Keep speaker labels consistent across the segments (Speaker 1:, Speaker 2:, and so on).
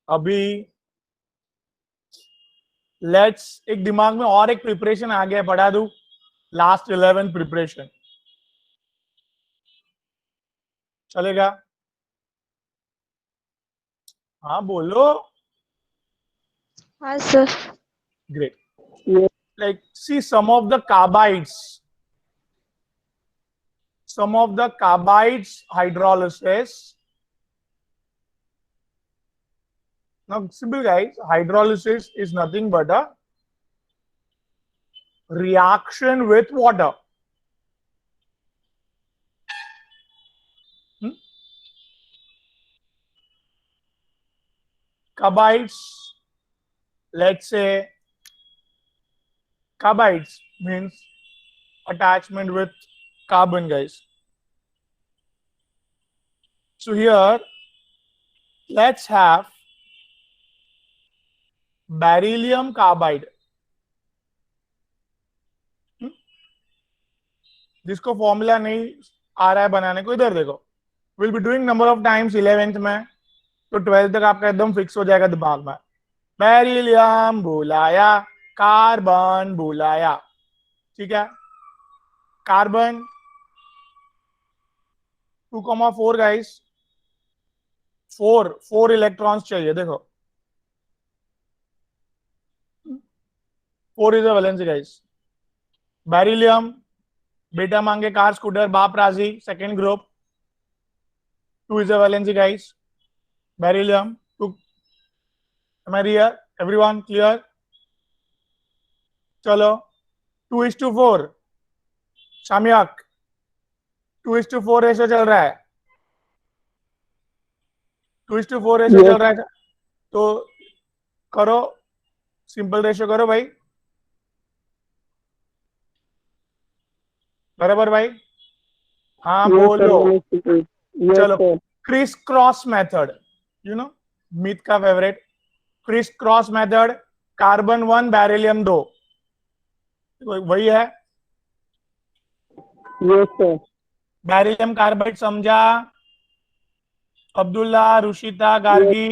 Speaker 1: अभी लेट्स एक दिमाग में और एक प्रिपरेशन आ गया, पढ़ा दूं, लास्ट 11 प्रिपरेशन चलेगा? हाँ बोलो।
Speaker 2: हाँ sir.
Speaker 1: Great. Like see some of the carbides hydrolysis. Now simple guys, hydrolysis is nothing but a reaction with water. Carbides, let's say carbides means attachment with carbon, guys. So here let's have beryllium carbide. जिसको formula नहीं आ रहा है बनाने को, इधर देखो, will be doing number of times 11th में, तो 12th तक आपका एकदम फिक्स हो जाएगा दिमाग में। बेरिलियम बुलाया, कार्बन बुलाया, ठीक है। कार्बन 2,4 गाइस, 4 इलेक्ट्रॉन्स चाहिए, देखो 4 is a valency guys. Beryllium बेटा मांगे कार स्कूटर बाप राजी, second group, 2 is a valency guys. Beryllium 2. Am I here? Everyone clear? चलो 2:4 शामियाक, 2:4 रेशो चल रहा है, 2:4 रेशो चल रहा है, तो करो सिंपल रेशो करो भाई, बराबर भाई? हाँ बोलो। चलो criss cross method, you know Meet का favourite, criss cross method, carbon 1 beryllium 2, वही है। बेरिलियम कार्बाइड समझा? Abdullah, Rushita, Gargi,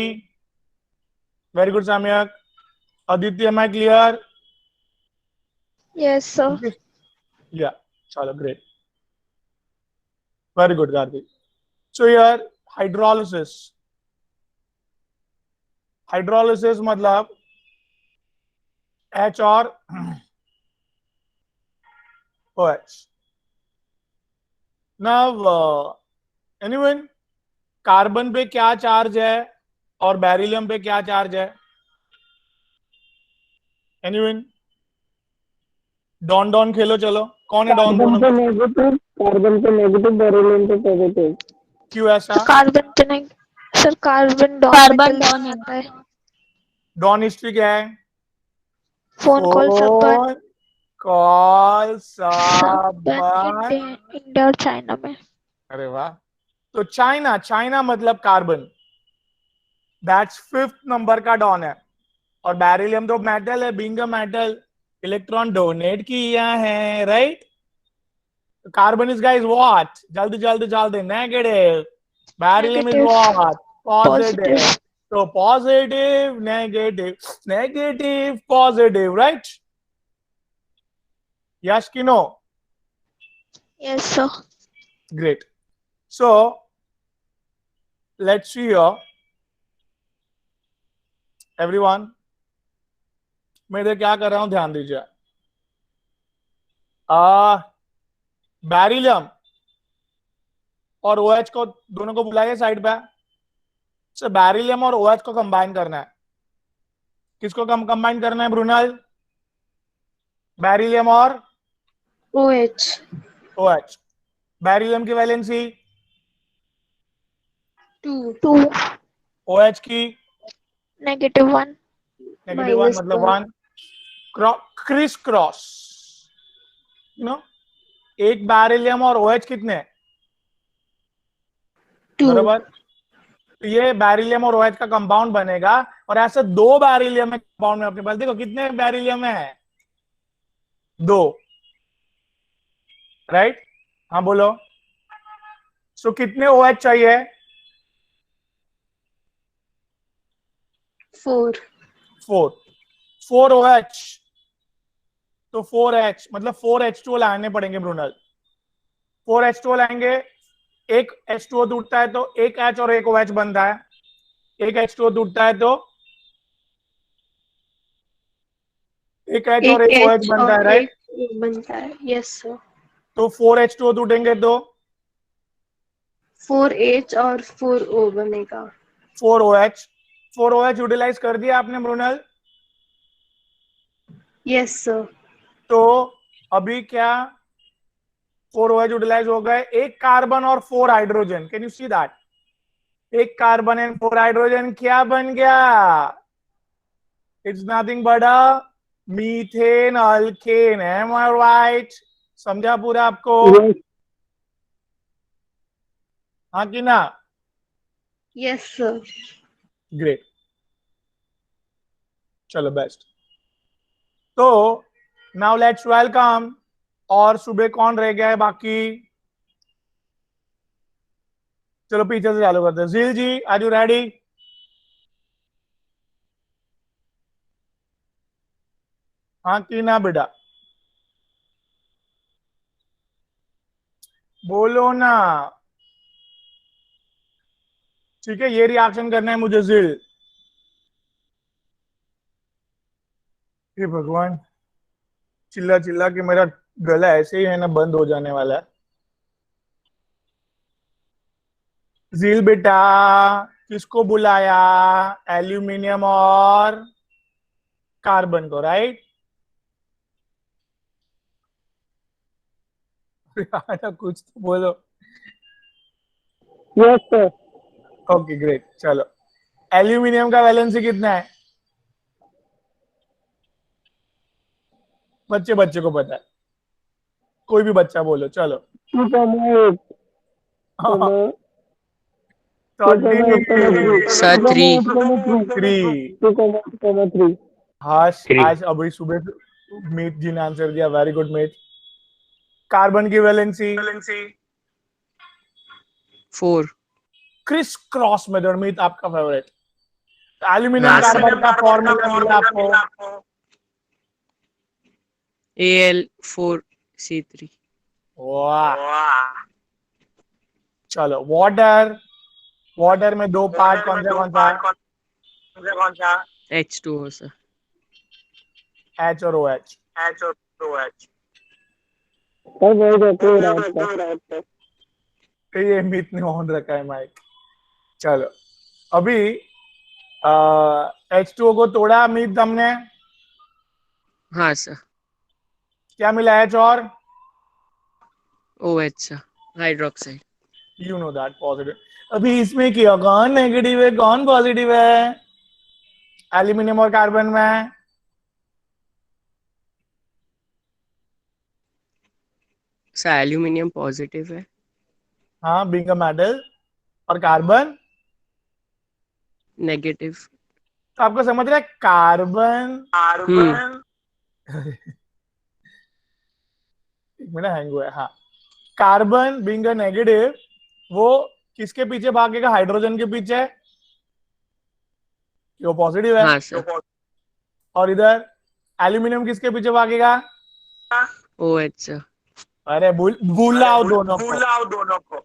Speaker 1: very good Samyak. Aditya, am I clear?
Speaker 2: Yes sir.
Speaker 1: या चलो great, very good Gargi. So यार हाइड्रोलिसिस, हाइड्रोलिसिस मतलब H और OH। नाउ एनीवन, कार्बन पे क्या चार्ज है और बेरिलियम पे क्या चार्ज है? एनीवन, डॉन डॉन खेलो चलो, कौन है डॉन दोनों में?
Speaker 3: कार्बन पे नेगेटिव, बेरिलियम पे पॉजिटिव।
Speaker 1: क्यों ऐसा?
Speaker 2: कार्बन पे नहीं सर, कार्बन डॉन में चल जाता है।
Speaker 1: डॉन हिस्ट्री क्या है?
Speaker 2: फोन कॉल सब
Speaker 1: कॉल
Speaker 2: सब
Speaker 1: सब।
Speaker 2: इंडिया और चाइना में।
Speaker 1: अरे वाह। तो चाइना, चाइना मतलब कार्बन, दैट्स 5th नंबर का डॉन है। और बेरिलियम तो मेटल है, being a metal, electron donate किया है, right? Carbon is guys what? जल्दी जल्दी जल्दी, negative. Beryllium is
Speaker 2: negative
Speaker 1: what? Positive.
Speaker 2: Positive.
Speaker 1: तो positive negative, negative positive, right? Yes कि no?
Speaker 2: Yes sir.
Speaker 1: Great. So let's see here, everyone. मैं इधर क्या कर रहा हूं, ध्यान दीजिए। बेरिलियम और OH को दोनों को बुलाइए साइड पे। so, बेरिलियम और OH को कंबाइन करना है। किसको कंबाइन करना है ब्रुनल? बेरिलियम और
Speaker 2: OH।
Speaker 1: OH। बेरिलियम की वैलेंसी
Speaker 2: 2।
Speaker 1: OH की
Speaker 2: -1।
Speaker 1: -1 मतलब 1। क्रिस क्रॉस, यू नो, एक बेरिलियम और OH कितने?
Speaker 2: 2।
Speaker 1: बराबर। तो ये बेरिलियम और OH का कंपाउंड बनेगा, और ऐसे 2 बेरिलियम है कंपाउंड में अपने पास, देखो कितने बेरिलियम है? 2, राइट? हाँ बोलो। सो कितने OH चाहिए?
Speaker 2: 4.
Speaker 1: 4 OH, तो 4H मतलब 4H2O लाने पड़ेंगे ब्रूनल। 4H2O लाएंगे, एक H2O टूटता है तो एक H और एक OH बनता है, एक H2O टूटता है तो एक H और
Speaker 2: एक
Speaker 1: एक OH
Speaker 2: H
Speaker 1: बनता है,
Speaker 2: और
Speaker 1: राइट?
Speaker 2: एक O बनता है। Yes sir.
Speaker 1: तो 4H2O टूटेंगे तो
Speaker 2: 4H और 4O बनेगा।
Speaker 1: 4OH। 4OH यूटिलाइज कर दिया आपने ब्रूनल।
Speaker 2: Yes sir.
Speaker 1: तो अभी क्या 4OH यूटिलाइज हो गए, एक कार्बन और 4 hydrogen, can you see that? एक कार्बन एंड 4 हाइड्रोजन क्या बन गया? It's nothing but a methane alkane, am I right? समझा पूरा आपको?
Speaker 3: Yes.
Speaker 1: हाँ कि ना?
Speaker 2: Yes sir.
Speaker 1: ग्रेट, चलो बेस्ट। तो नाउ लेट्स वेलकम, और सुबह कौन रह गया है बाकी? चलो पीछे से चालू करते हैं। जील जी, आर यू रेडी? हाँ कि ना बेटा? बोलो ना। ठीक है, ये रिएक्शन करना है मुझे जील। हे भगवान, चिल्ला चिल्ला के मेरा गला ऐसे ही है ना बंद हो जाने वाला है। जील बेटा, किसको बुलाया? एल्यूमिनियम और कार्बन को, राइट? कुछ तो बोलो।
Speaker 3: Yes, sir.
Speaker 1: ओके ग्रेट, चलो। एल्यूमिनियम का वैलेंसी कितना है? बच्चे बच्चे को पता है, कोई भी बच्चा बोलो, चलो।
Speaker 3: 2,8.
Speaker 1: हाँ,
Speaker 3: 2,8,3.
Speaker 4: Sir, 3.
Speaker 1: 3।
Speaker 3: 2,8,3.
Speaker 1: हाश,
Speaker 4: 3.
Speaker 1: आज अभी सुबह मीत जी ने आंसर दिया, वेरी गुड मीत। कार्बन की वैलेंसी
Speaker 4: 4.
Speaker 1: क्रिस क्रॉस मेथड, मीत आपका फेवरेट। एल्यूमिनियम
Speaker 4: हाँ, सर।
Speaker 1: कार्बन का फॉर्मूला मिला आपको?
Speaker 4: Al4C3.
Speaker 1: वाह, चलो। वाटर, वाटर में दो पार्ट कौन सा?
Speaker 4: H2O, sir.
Speaker 1: एच और O H.
Speaker 3: Sir, very good.
Speaker 1: ये मीत ने ऑन रखा है माइक। चलो अभी H2O को तोड़ा मीत हमने,
Speaker 4: हाँ, sir.
Speaker 1: क्या मिला एच और?
Speaker 4: OH, sir. Hydroxide.
Speaker 1: You know that positive. अभी इसमें क्या, कौन नेगेटिव है कौन पॉजिटिव है? एल्यूमिनियम और कार्बन में
Speaker 4: Sir, aluminium positive है.
Speaker 1: हाँ, बीइंग अ मेटल, और कार्बन
Speaker 4: Negative.
Speaker 1: तो आपको समझ रहा है कार्बन। एक मिनट, हैंग हुआ है। हाँ, कार्बन बीइंग अ नेगेटिव, वो किसके पीछे भागेगा? हाइड्रोजन के पीछे, वो पॉजिटिव है।
Speaker 4: हाँ, sir.
Speaker 1: और इधर एल्यूमिनियम किसके पीछे भागेगा?
Speaker 4: OH, sir.
Speaker 1: अरे भूलाओ दोनों को।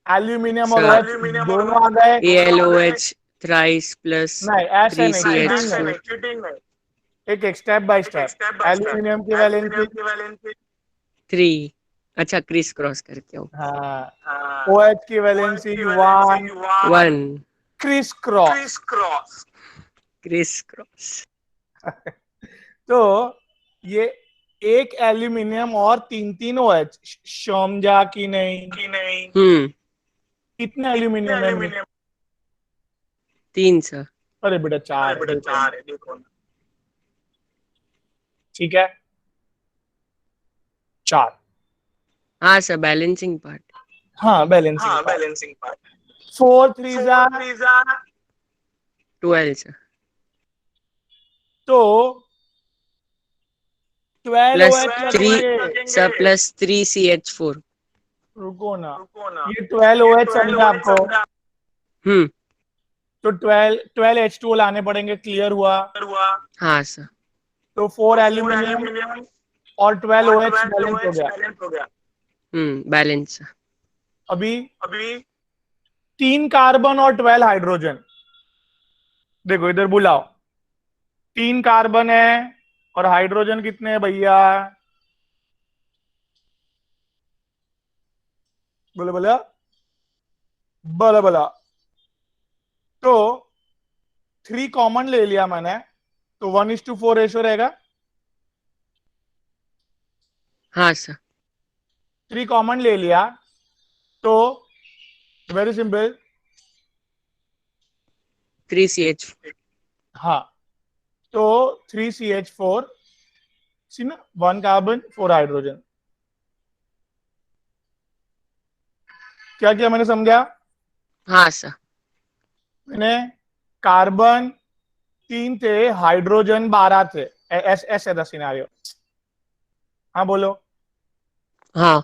Speaker 1: एल्यूमिनियम और
Speaker 4: Sir,
Speaker 1: OH दोनों आ गए।
Speaker 4: AlOH thrice plus
Speaker 1: नहीं, ऐसे नहीं, चीटिंग
Speaker 4: 3CH2.
Speaker 1: नहीं, एक स्टेप बाय स्टेप। एल्यूमिनियम की वैलेंसी
Speaker 4: 3. अच्छा, क्रिस क्रॉस करके हो.
Speaker 1: हाँ, OH की valency 1,
Speaker 4: 1.
Speaker 1: Criss cross.
Speaker 4: Criss cross.
Speaker 1: तो ये एक एल्यूमिनियम और 3 OH, समझा कि नहीं? कितने एल्यूमिनियम है?
Speaker 4: 3, sir.
Speaker 1: अरे बेटा 4 है, देखो। ठीक है, 4।
Speaker 4: हाँ, sir. Balancing part.
Speaker 1: हाँ, बैलेंसिंग पार्ट। 4 3
Speaker 4: 12, sir.
Speaker 1: तो 12
Speaker 4: Plus
Speaker 1: OH
Speaker 4: 3,
Speaker 1: लगेंगे।
Speaker 4: sir, plus 3CH4.
Speaker 1: रुको ना, ये 12 OH समझा आपको? तो 12 H2O लाने पड़ेंगे, क्लियर हुआ?
Speaker 4: हाँ सर।
Speaker 1: तो 4 एल्यूमिनियम और 12 OH बैलेंस हो गया।
Speaker 4: बैलेंस।
Speaker 1: अभी 3 कार्बन और 12 हाइड्रोजन, देखो इधर बुलाओ, 3 कार्बन है और हाइड्रोजन कितने हैं भैया? बोले बोला बोला बोला। तो 3 कॉमन ले लिया मैंने, तो 1:4 रेशो रहेगा।
Speaker 4: हाँ सर।
Speaker 1: 3 कॉमन ले लिया तो वेरी सिंपल,
Speaker 4: 3CH।
Speaker 1: हाँ, तो 3CH4, सी ना, 1 कार्बन 4 हाइड्रोजन। क्या किया मैंने, समझा?
Speaker 4: हाँ सर।
Speaker 1: मैंने कार्बन 3 थे, हाइड्रोजन 12 थे, ऐसे था सिनेरियो। हाँ बोलो।
Speaker 4: हाँ।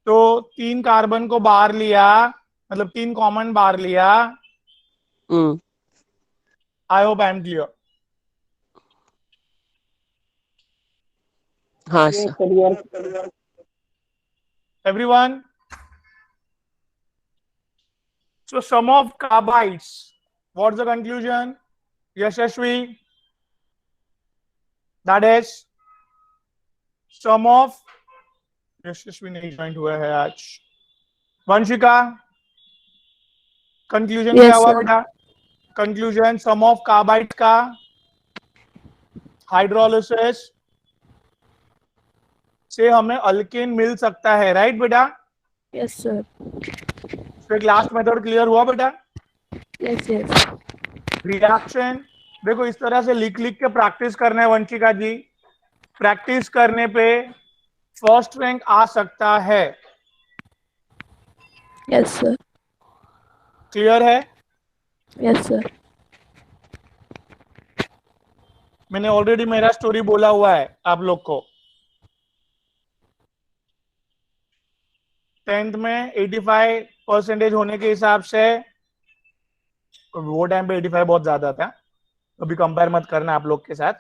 Speaker 1: तो 3 कार्बन को बाहर लिया, मतलब 3 कॉमन बाहर लिया।
Speaker 4: Hmm.
Speaker 1: I hope I am clear.
Speaker 4: हाँ
Speaker 3: ये
Speaker 4: sir.
Speaker 3: Clear.
Speaker 1: Everyone, so sum of carbides, what's the conclusion? Yashashvi, that is sum of, यशस्वी नहीं ज्वाइन हुआ है आज। वंशिका, कंक्लूजन क्या
Speaker 2: Yes,
Speaker 1: हुआ
Speaker 2: sir.
Speaker 1: बेटा? कंक्लूजन, सम ऑफ कार्बाइड का हाइड्रोलिसिस से हमें अल्केन मिल सकता है, राइट बेटा?
Speaker 2: Yes, sir.
Speaker 1: फिर लास्ट मेथड क्लियर हुआ बेटा?
Speaker 2: Yes, yes.
Speaker 1: रिएक्शन, देखो इस तरह से लिख लिख के प्रैक्टिस करना है वंशिका जी। प्रैक्टिस करने पे फर्स्ट रैंक आ सकता है।
Speaker 2: Yes, sir.
Speaker 1: क्लियर है?
Speaker 2: Yes, sir.
Speaker 1: मैंने ऑलरेडी मेरा स्टोरी बोला हुआ है आप लोग को। 10th में 85% होने के हिसाब से, वो टाइम पे 85 बहुत ज्यादा था, अभी कंपेयर मत करना आप लोग के साथ।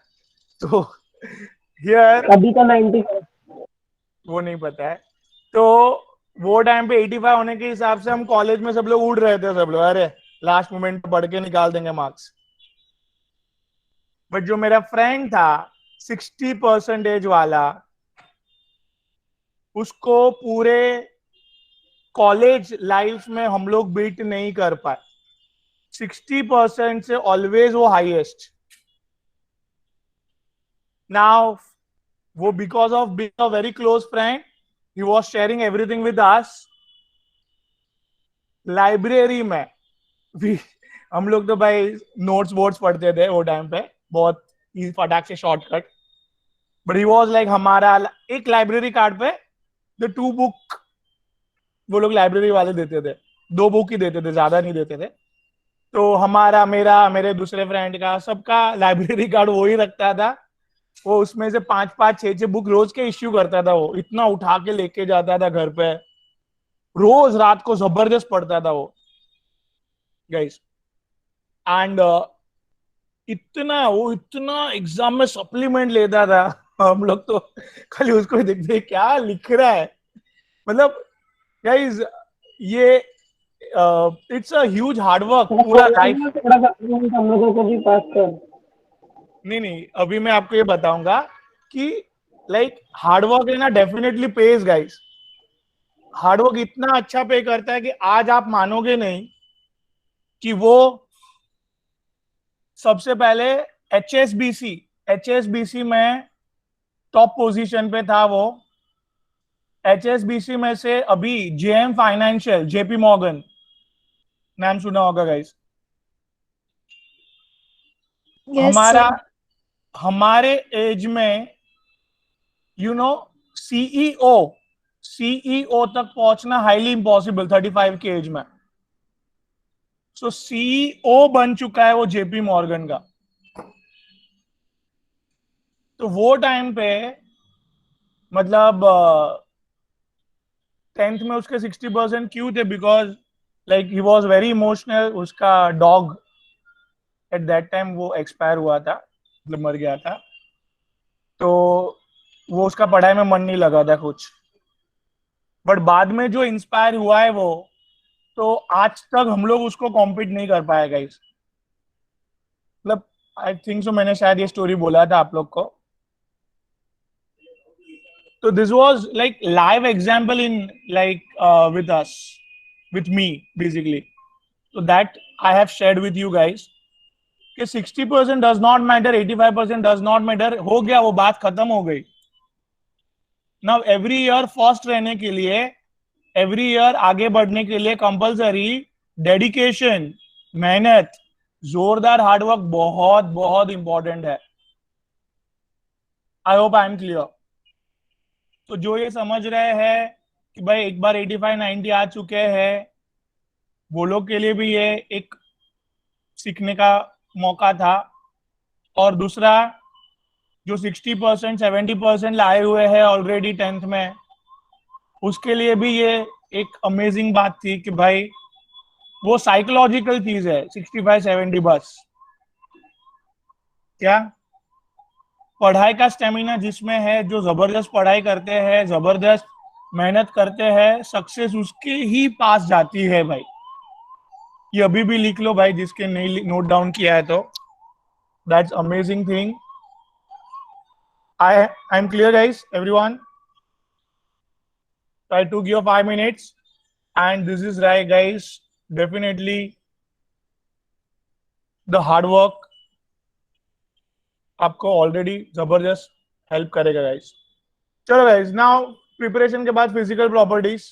Speaker 1: तो हियर
Speaker 3: अभी का 90।
Speaker 1: वो नहीं पता है। तो वो टाइम पे 85 होने के हिसाब से हम कॉलेज में सब लोग उड़ रहे थे, सब लोग अरे लास्ट मोमेंट पढ़ के निकाल देंगे मार्क्स। बट जो मेरा फ्रेंड था 60% वाला, उसको पूरे कॉलेज लाइफ में हम लोग बीट नहीं कर पाए। 60% से ऑलवेज वो हाईएस्ट। नाउ वो because of being a very close friend, he was sharing everything with us. Library में भी हम लोग तो भाई नोट्स वोट्स पढ़ते थे वो टाइम पे, बहुत फटाक से shortcut. But he was like, हमारा एक लाइब्रेरी कार्ड पे द 2 बुक वो लोग लाइब्रेरी वाले देते थे, 2 बुक ही देते थे, ज्यादा नहीं देते थे। तो हमारा, मेरा, मेरे दूसरे फ्रेंड का, सबका लाइब्रेरी कार्ड वो ही रखता था। वो उसमें से 5-5 6-6 बुक रोज के इश्यू करता था, वो इतना उठा के लेके जाता था घर पे, रोज रात को जबरदस्त पढ़ता था वो गाइस। एंड इतना एग्जाम में सप्लीमेंट लेता था, हम लोग तो खाली उसको ही देखते क्या लिख रहा है। मतलब गाइस, ये इट्स अ ह्यूज हार्डवर्क पूरा लाइफ।
Speaker 3: थोड़ा सा हम लोगों को भी पास कर।
Speaker 1: नहीं, अभी मैं आपको ये बताऊंगा कि लाइक हार्डवर्क है ना, डेफिनेटली पेज गाइस। हार्डवर्क इतना अच्छा पे करता है कि आज आप मानोगे नहीं कि वो सबसे पहले एचएसबीसी में टॉप पोजीशन पे था वो। एचएसबीसी में से अभी जेएम फाइनेंशियल, जेपी मॉर्गन, नाम सुना होगा गाइस।
Speaker 2: Yes,
Speaker 1: हमारा,
Speaker 2: sir.
Speaker 1: हमारे एज में सीईओ सीईओ तक पहुंचना हाईली इम्पॉसिबल 35 के एज में। सो सीईओ बन चुका है वो जेपी मॉर्गन का। तो वो टाइम पे मतलब 10th में उसके 60% क्यों थे? Because like he was very emotional. उसका डॉग एट दैट टाइम वो एक्सपायर हुआ था, मतलब मर गया था. तो वो उसका पढ़ाई में मन नहीं लगा था कुछ. बट बाद में जो इंस्पायर हुआ है वो, तो आज तक हम लोग उसको कॉम्पीट नहीं कर पाए गाइस. मतलब आई थिंक सो मैंने शायद ये स्टोरी बोला था आप लोग को. तो this was like live example in like with us, with me basically. तो that I have shared with you guys कि 60% does not matter, 85% does not matter. हो गया, वो बात खत्म हो गई. नाउ एवरी ईयर फर्स्ट रहने के लिए, एवरी ईयर आगे बढ़ने के लिए कंपलसरी डेडिकेशन, मेहनत, जोरदार हार्डवर्क बहुत बहुत इंपॉर्टेंट है. आई होप आई एम क्लियर. तो जो ये समझ रहे हैं कि भाई एक बार 85-90 आ चुके हैं, वो लोग के लिए भी ये एक सीखने का मौका था. और दूसरा, जो 60% 70% लाए हुए हैं ऑलरेडी 10th में, उसके लिए भी ये एक अमेजिंग बात थी कि भाई वो साइकोलॉजिकल चीज है. 65-70 बस क्या, पढ़ाई का स्टेमिना जिसमें है, जो जबरदस्त पढ़ाई करते हैं, जबरदस्त मेहनत करते हैं, सक्सेस उसके ही पास जाती है भाई. ये अभी भी लिख लो भाई, जिसके नहीं नोट डाउन किया है तो. That's amazing thing. I am clear guys everyone. I took your 5 minutes, and this is right, guys. Definitely, the hard work आपको ऑलरेडी जबरदस्त हेल्प करेगा गाइस. चलो गाइस, नाउ प्रिपरेशन के बाद फिजिकल प्रॉपर्टीज.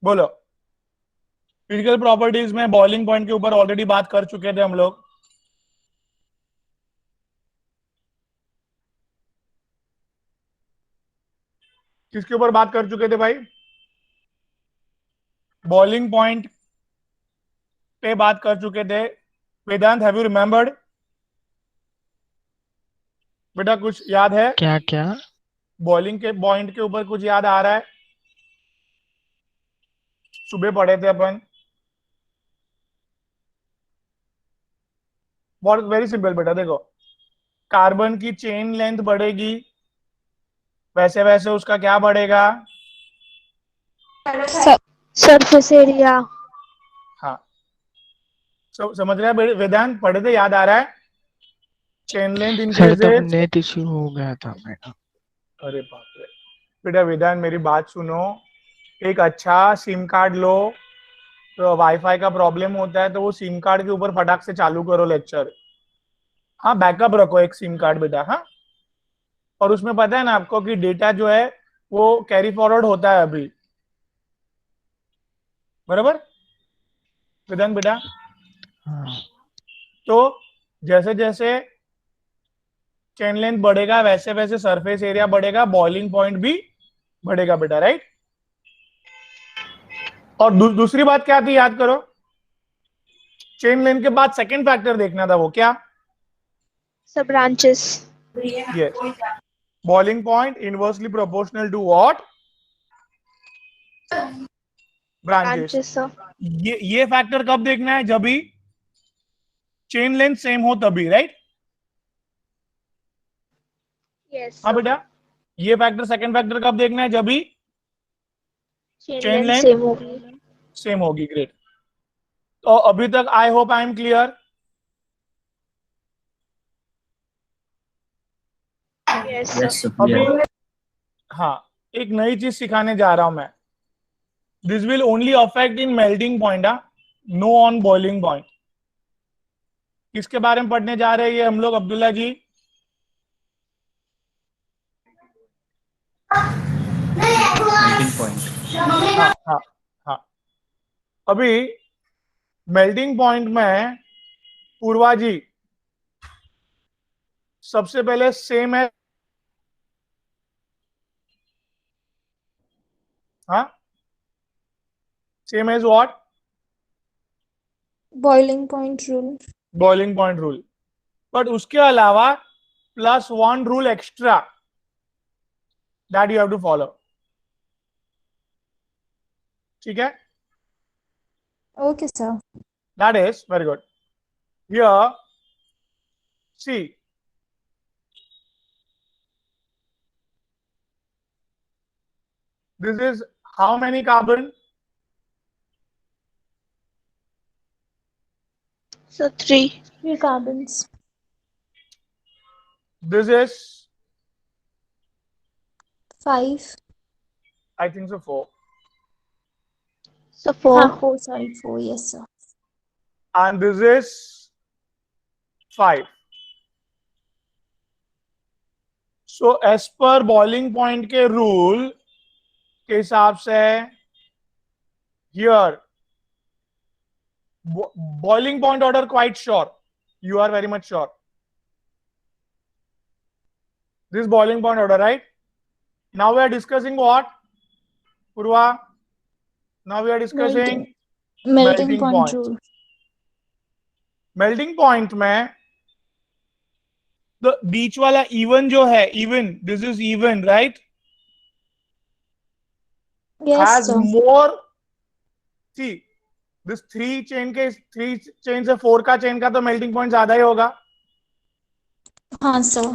Speaker 1: बोलो. फिजिकल प्रॉपर्टीज में boiling point के ऊपर ऑलरेडी बात कर चुके थे हम लोग. किसके ऊपर बात कर चुके थे भाई? बॉइलिंग पॉइंट पे बात कर चुके थे. वेदांत, हैव यू रिमेम्बर्ड? बेटा कुछ याद है?
Speaker 5: क्या क्या?
Speaker 1: बॉइलिंग के पॉइंट के ऊपर कुछ याद आ रहा है? सुबह पढ़े थे अपन. बहुत वेरी सिंपल बेटा. देखो, कार्बन की चेन लेंथ बढ़ेगी, वैसे वैसे उसका क्या बढ़ेगा?
Speaker 2: Surface area.
Speaker 1: हाँ, समझ रहे हैं वेदांत? पढ़े थे, याद आ रहा है? चेन लेंथ
Speaker 5: सर तब
Speaker 1: इंक्रीजेस.
Speaker 5: नेट इश्यू हो गया था मेरा.
Speaker 1: अरे बाप रे. बेटा वेदांत मेरी बात सुनो. एक अच्छा सिम कार्ड लो. तो वाईफाई का प्रॉब्लम होता है तो वो सिम कार्ड के ऊपर फटाक से चालू करो लेक्चर. हाँ, बैकअप रखो एक सिम कार्ड बेटा. हाँ, और उसमें पता है ना आपको कि डेटा जो है वो कैरी फॉरवर्ड होता है अभी. बराबर वेदांत बेटा?
Speaker 5: हाँ.
Speaker 1: तो जैसे जैसे चेन लेंथ बढ़ेगा, वैसे वैसे सरफेस एरिया बढ़ेगा, बॉइलिंग पॉइंट भी बढ़ेगा बेटा. राइट. और दूसरी बात क्या थी, याद करो. चेन लेंथ के बाद सेकंड फैक्टर देखना था, वो क्या?
Speaker 2: सब branches.
Speaker 1: Yes. Boiling point inversely proportional to what? Branches.
Speaker 2: Branches.
Speaker 1: ये फैक्टर कब देखना है? जब भी चेन लेंथ सेम हो तभी. राइट.
Speaker 2: यस.
Speaker 1: हाँ बेटा, ये फैक्टर सेकंड फैक्टर कब देखना है? जब भी
Speaker 2: chain
Speaker 1: chain
Speaker 2: length
Speaker 1: length
Speaker 2: same होगी.
Speaker 1: सेम होगी. ग्रेट. तो अभी तक आई hope I am clear.
Speaker 2: Yes.
Speaker 1: अभी हाँ, एक नई चीज सिखाने जा रहा हूं मैं. This will only affect in melting point, know on boiling point. किसके बारे में पढ़ने जा रहे हैं ये हम लोग, अब्दुल्ला जी?
Speaker 6: Melting point.
Speaker 1: हाँ हाँ हाँ. अभी मेल्टिंग पॉइंट में पूर्वा जी सबसे पहले सेम है. हाँ, same as what?
Speaker 2: Boiling point rule.
Speaker 1: Boiling point rule. But उसके अलावा +1 rule extra. that you have to follow. ठीक है?
Speaker 7: Okay, sir.
Speaker 1: That is very good. Here, see. This is how many carbon?
Speaker 2: So 3.
Speaker 7: 3 carbons.
Speaker 1: This is,
Speaker 7: 5.
Speaker 1: I think so, 4.
Speaker 2: So 4.
Speaker 7: 4, sorry, 4. Yes, sir.
Speaker 1: And this is 5. So as per boiling point के rule के हिसाब से here boiling point order quite sure. You are very much sure. This boiling point order, right? Now we are discussing what? Purva? Now we are discussing
Speaker 7: Melting point rule.
Speaker 1: Melting point में तो बीच वाला even जो है, even, this is even, right?
Speaker 7: Yes,
Speaker 1: has
Speaker 7: sir.
Speaker 1: More, see this 3 chain से 4 का chain का तो melting point ज्यादा ही होगा,
Speaker 7: हाँ, sir.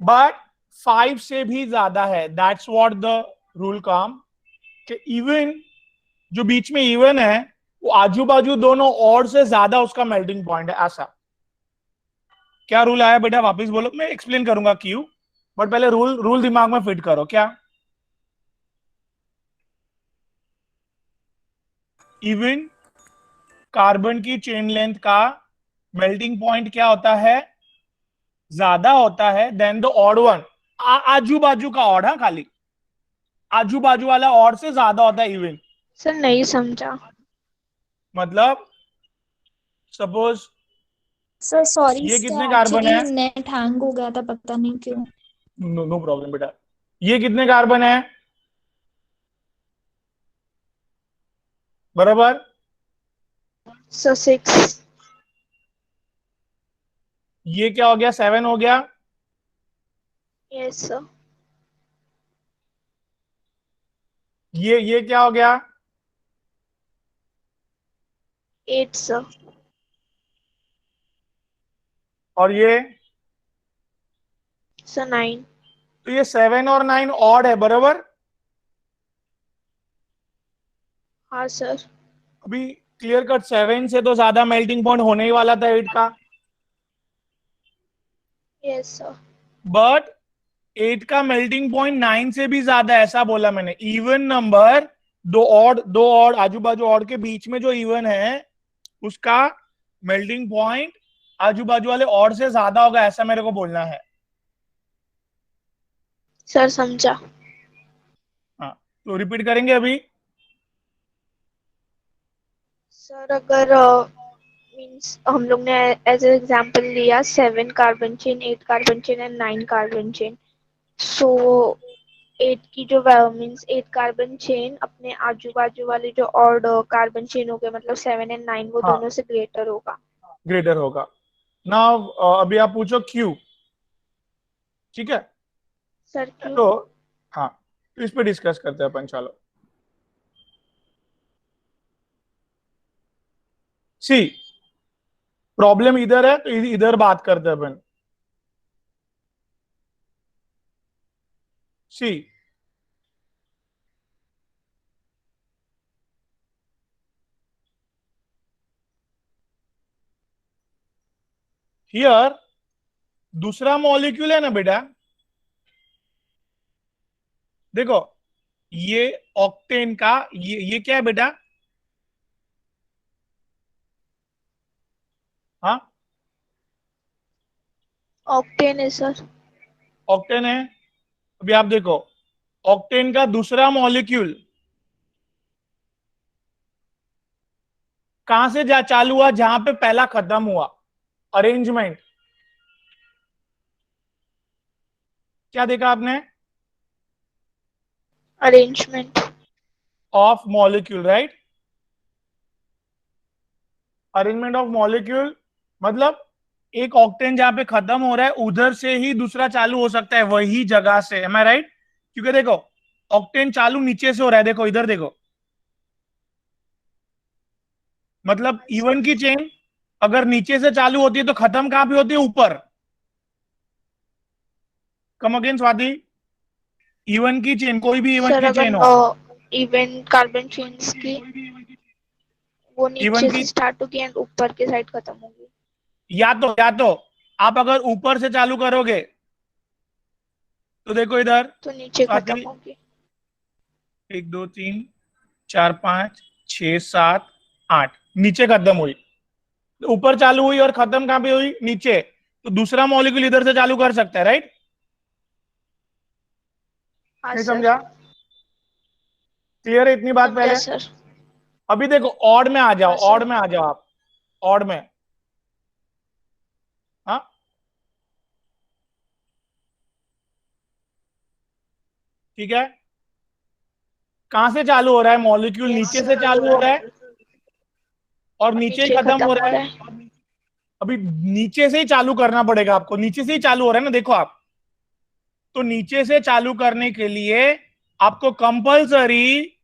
Speaker 1: बट 5 से भी ज्यादा है. दैट्स व्हाट द रूल कम कि इवन जो बीच में इवन है वो आजू बाजू दोनों और से ज्यादा उसका मेल्टिंग पॉइंट है. ऐसा क्या रूल आया बेटा? वापस बोलो, मैं एक्सप्लेन करूंगा क्यों, बट पहले रूल दिमाग में फिट करो. क्या इवन कार्बन की चेन लेंथ का मेल्टिंग पॉइंट क्या होता है? ज्यादा होता है देन द ऑड वन. आजू बाजू का ऑड, हाँ, खाली आजू बाजू वाला ऑड से ज्यादा होता है इवन.
Speaker 2: सर नहीं समझा.
Speaker 1: मतलब सपोज
Speaker 7: सर सॉरी,
Speaker 1: ये कितने कार्बन है?
Speaker 7: नेट हैंग हो गया था, पता नहीं क्यों.
Speaker 1: नो प्रॉब्लम बेटा. ये कितने कार्बन है? बराबर.
Speaker 2: सर 6.
Speaker 1: ये क्या हो गया? 7 हो गया.
Speaker 2: Yes sir.
Speaker 1: ये क्या हो गया?
Speaker 2: 8 सर.
Speaker 1: और ये
Speaker 2: सर 9.
Speaker 1: तो ये 7 और 9 ऑड है, बराबर.
Speaker 2: हाँ सर.
Speaker 1: अभी क्लियर कट 7 से तो ज्यादा मेल्टिंग पॉइंट होने ही वाला था 8 का,
Speaker 2: यस सर.
Speaker 1: बट 8 का मेल्टिंग पॉइंट 9 से भी ज्यादा है, ऐसा बोला मैंने. इवन नंबर, दो ऑड आजू बाजू ऑड के बीच में जो इवन है उसका मेल्टिंग पॉइंट आजू बाजू वाले ऑड से ज्यादा होगा, ऐसा मेरे को बोलना है.
Speaker 2: सर समझा.
Speaker 1: हाँ, तो रिपीट करेंगे अभी.
Speaker 2: सर अगर मींस हम लोग ने एज ए एग्जांपल लिया 7 carbon chain, 8 carbon chain and 9 carbon chain. So 8 की जो मींस 8 कार्बन चेन अपने आजू बाजू वाले जो ऑड कार्बन चेन हो गए, मतलब 7 एंड 9, वो
Speaker 1: हाँ.
Speaker 2: दोनों से ग्रेटर होगा.
Speaker 1: ग्रेटर होगा. नाउ अभी आप पूछो क्यू. ठीक है,
Speaker 2: सर क्यों?
Speaker 1: तो हाँ, तो इस पे डिस्कस करते हैं अपन. चलो, सी प्रॉब्लम इधर है तो इधर बात करते हैं अपन. सी हियर दूसरा मॉलिक्यूल है ना बेटा, देखो ये ऑक्टेन का, ये क्या है बेटा? हाँ,
Speaker 2: ऑक्टेन है सर.
Speaker 1: ऑक्टेन है. अभी आप देखो ऑक्टेन का दूसरा मॉलिक्यूल कहां से चालू हुआ? जहां पे पहला खत्म हुआ. अरेंजमेंट क्या देखा आपने?
Speaker 2: Arrangement
Speaker 1: of molecule, right? Arrangement of molecule मतलब एक ऑक्टेन जहां पे खत्म हो रहा है उधर से ही दूसरा चालू हो सकता है, वही जगह से. M I right? क्योंकि देखो ऑक्टेन चालू नीचे से हो रहा है, देखो इधर देखो, मतलब इवन की चेन अगर नीचे से चालू होती है तो खत्म कहां पे होती है? ऊपर। Come again Swati. इवन की चेन, कोई भी इवन
Speaker 2: सर
Speaker 1: की चेन हो,
Speaker 2: अगर इवन कार्बन चेन्स की वो
Speaker 1: इवन
Speaker 2: नीचे
Speaker 1: की,
Speaker 2: से स्टार्ट होगी एंड ऊपर के साइड खत्म होगी।
Speaker 1: या तो आप अगर ऊपर से चालू करोगे तो देखो इधर
Speaker 2: तो नीचे खत्म
Speaker 1: स्वाति,
Speaker 2: होगी।
Speaker 1: 1 2 3 4 5 6 7 8 नीचे खत्म हुई, तो ऊपर चालू हुई और खत्म कहां पे हुई? नीचे। तो दूसरा मॉलिक्यूल इधर से चालू कर सकता है, राइट?
Speaker 2: हाँ
Speaker 1: नहीं
Speaker 2: सर।
Speaker 1: समझा? क्लियर है इतनी बात
Speaker 2: समझा
Speaker 1: पहले?
Speaker 2: सर।
Speaker 1: अभी देखो ऑड में आ जाओ,
Speaker 2: हाँ सर।
Speaker 1: ऑड में आ जाओ आप, ऑड में। हाँ, ठीक है। कहां से चालू हो रहा है मॉलिक्यूल?
Speaker 2: यस
Speaker 1: नीचे से
Speaker 2: सर।
Speaker 1: चालू हो रहा है और
Speaker 2: और
Speaker 1: नीचे ही
Speaker 2: नीचे
Speaker 1: खत्म
Speaker 2: खत्म
Speaker 1: हो
Speaker 2: हो
Speaker 1: रहा
Speaker 2: रहा
Speaker 1: है।
Speaker 2: है।
Speaker 1: अभी नीचे से ही चालू करना पड़ेगा आपको, नीचे से ही चालू हो रहा है ना, देखो आप। तो नीचे से चालू करने के लिए आपको कंपलसरी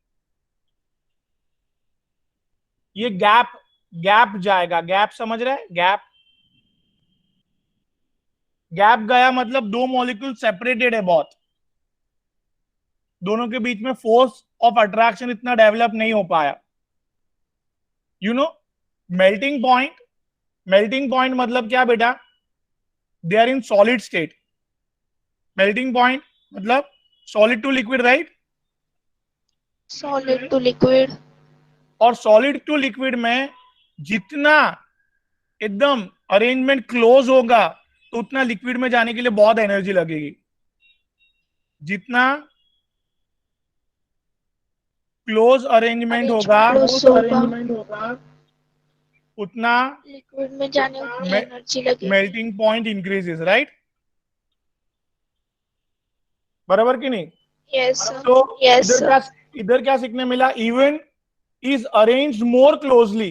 Speaker 1: ये गैप, गैप जाएगा, गैप समझ रहे हैं? गैप, गैप गया मतलब दो मॉलिक्यूल सेपरेटेड है बहुत, दोनों के बीच में फोर्स ऑफ अट्रैक्शन इतना डेवलप नहीं हो पाया। You know melting point, melting point मतलब क्या बेटा? They are in solid state. Melting point मतलब solid to liquid, right?
Speaker 2: Solid to liquid.
Speaker 1: और सॉलिड टू लिक्विड में जितना एकदम अरेंजमेंट क्लोज होगा तो उतना लिक्विड में जाने के लिए बहुत एनर्जी लगेगी। जितना क्लोज अरेंजमेंट होगा
Speaker 2: अरेंजमेंट क्लोज होगा
Speaker 1: उतना
Speaker 2: लिक्विड में जाने उतनी एनर्जी लगेगी।
Speaker 1: Melting point increases, right? बराबर कि नहीं?
Speaker 2: Yes sir.
Speaker 1: तो
Speaker 2: यस
Speaker 1: इधर क्या,
Speaker 2: सर।
Speaker 1: इधर क्या सीखने मिला? Even is arranged more closely.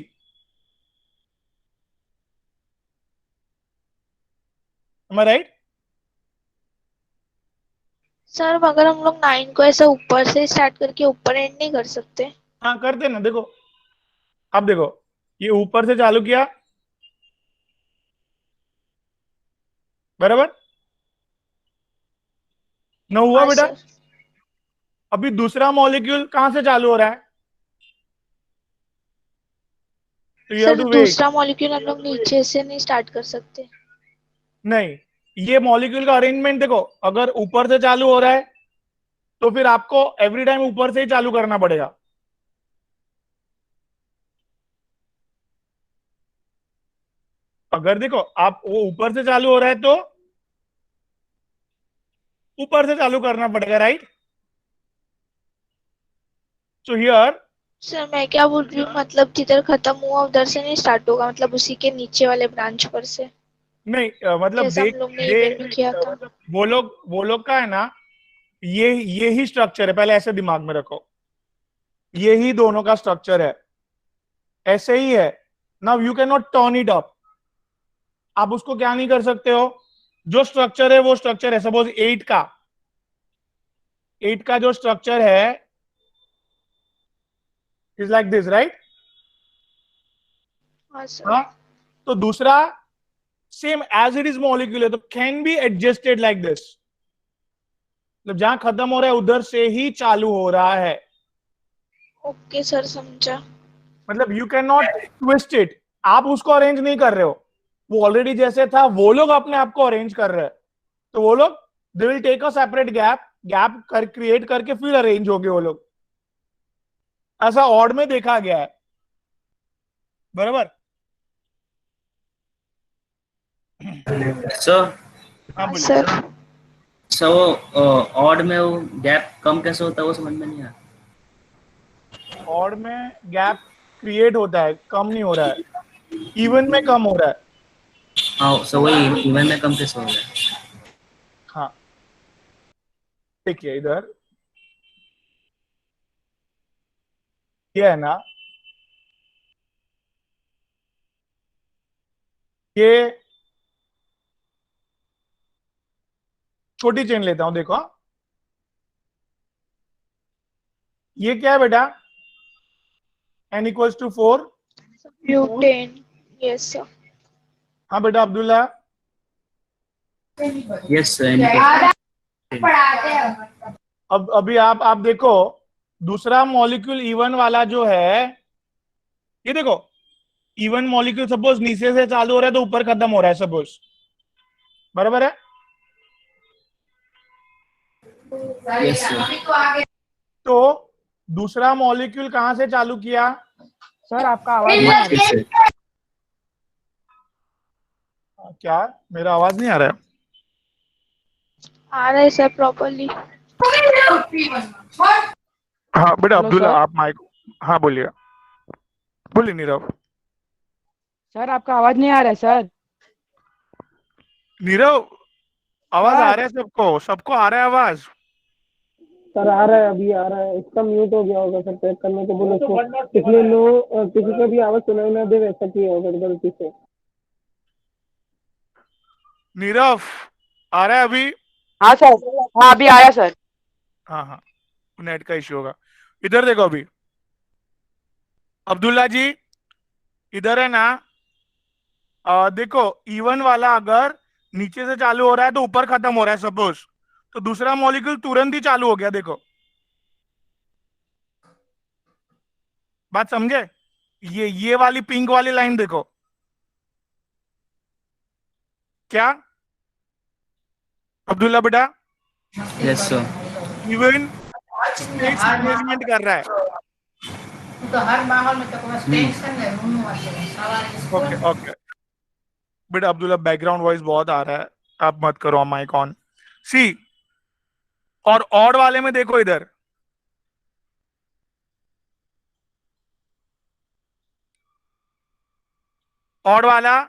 Speaker 1: Am I right?
Speaker 2: Sir मगर हम लोग 9 को ऐसा ऊपर से स्टार्ट करके ऊपर एंड नहीं कर सकते?
Speaker 1: हाँ करते ना, देखो अब देखो, ये ऊपर से चालू किया, बराबर? न हुआ
Speaker 2: हाँ
Speaker 1: बेटा?
Speaker 2: सर।
Speaker 1: अभी दूसरा मॉलिक्यूल कहां से चालू हो रहा है? तो you have
Speaker 2: sir
Speaker 1: to wait.
Speaker 2: दूसरा मॉलिक्यूल हम लोग नीचे से नहीं स्टार्ट कर सकते?
Speaker 1: नहीं, ये मॉलिक्यूल का अरेंजमेंट देखो, अगर ऊपर से चालू हो रहा है तो फिर आपको एवरी टाइम ऊपर से ही चालू करना पड़ेगा। अगर देखो आप वो ऊपर से चालू हो रहा है तो ऊपर से चालू करना पड़ेगा, राइट? सो हियर,
Speaker 2: सर मैं क्या बोल रही हूँ, मतलब जिधर खत्म हुआ उधर से नहीं स्टार्ट होगा, मतलब उसी के नीचे वाले ब्रांच पर से,
Speaker 1: नहीं मतलब
Speaker 2: जैसा हम
Speaker 1: देख
Speaker 2: लोग ने
Speaker 1: दे,
Speaker 2: इवेंट में किया था।
Speaker 1: वो लोग का है ना, ये ही स्ट्रक्चर है, पहले ऐसे दिमाग में रखो, ये ही दोनों का स्ट्रक्चर है, ऐसे ही है। Now you can not turn it up. आप उसको क्या नहीं कर सकते हो? जो स्ट्रक्चर है वो स्ट्रक्चर है। सपोज 8 का जो स्ट्रक्चर है इज लाइक दिस, राइट?
Speaker 2: हाँ सर।
Speaker 1: हाँ, तो दूसरा same as it is molecule है तो can be adjusted like this, मतलब जहां खत्म हो रहा है उधर से ही चालू हो रहा है।
Speaker 2: ओके सर, समझा।
Speaker 1: मतलब you can not twist it, आप उसको अरेंज नहीं कर रहे हो, वो ऑलरेडी जैसे था वो लोग अपने आप को अरेंज कर रहे हैं। तो वो लोग they will take a separate gap, gap कर क्रिएट करके फिर अरेंज होंगे वो लोग। ऐसा ऑड में देखा गया है, बराबर?
Speaker 6: सो
Speaker 1: हाँ
Speaker 2: हाँ
Speaker 1: बोलिए।
Speaker 2: सर।
Speaker 6: सो ऑड में वो गैप कम कैसे होता है वो समझ में नहीं आया।
Speaker 1: ऑड में गैप क्रिएट होता है, कम नहीं हो रहा है, इवन में कम हो रहा है।
Speaker 6: हाँ, सो वही इवन में कम कैसे हो रहा है।
Speaker 1: हाँ, देखिए इधर ये है ना, ये छोटी चेन लेता हूं, देखो ये क्या है बेटा? n equals to 4.
Speaker 2: Butane, yes sir.
Speaker 1: हाँ बेटा अब्दुल्ला.
Speaker 6: Yes sir.
Speaker 1: अब अभी आप देखो दूसरा मॉलिक्यूल इवन वाला जो है, ये देखो इवन मॉलिक्यूल सपोज नीचे से चालू हो रहा है तो ऊपर खत्म हो रहा है सपोज, बराबर है?
Speaker 6: Yes sir.
Speaker 1: तो दूसरा मॉलिक्यूल कहां से चालू किया?
Speaker 3: सर आपका आवाज नहीं आ
Speaker 6: नीचे
Speaker 3: रही।
Speaker 6: से।
Speaker 1: क्या मेरा आवाज नहीं आ रहा है?
Speaker 2: आ रहा है सर प्रॉपरली।
Speaker 1: हाँ बेटा
Speaker 3: हेलो
Speaker 1: अब्दुल्ला
Speaker 3: सर।
Speaker 1: आप माइक. हाँ बोलिए. बोलिए नीरव.
Speaker 3: सर आपका आवाज नहीं आ रहा है सर।
Speaker 1: नीरव आवाज आ
Speaker 3: सर।
Speaker 1: रहा है सबको, सबको आ रहा है आवाज.
Speaker 3: सर आ रहा है, अभी आ रहा है। इसका म्यूट हो गया होगा सर, चेक करने को बोलो उसको। इसलिए नो किसी को भी आवाज सुनाई ना दे वैसा किया होगा गलती से।
Speaker 1: नीरव आ रहा है अभी?
Speaker 3: हाँ सर। हाँ अभी आया सर।
Speaker 1: हाँ हाँ, नेट का इश्यू होगा. इधर देखो अभी अब्दुल्ला जी, इधर है ना. देखो इवन वाला अगर नीचे से चालू हो रहा है तो ऊपर खत्म हो रहा है सपोज, तो दूसरा मॉलिक्यूल तुरंत ही चालू हो गया. देखो बात समझे? ये वाली पिंक वाली लाइन देखो क्या अब्दुल्ला बेटा?
Speaker 6: Yes sir.
Speaker 1: Even state management कर रहा है.
Speaker 8: तो हर माहौल में तो कोई टेंशन है
Speaker 1: ओके ओके बेटा अब्दुल्ला बैकग्राउंड वॉइस बहुत आ रहा है, आप मत करो माइक ऑन. सी और ऑड वाले में देखो इधर, ऑड वाला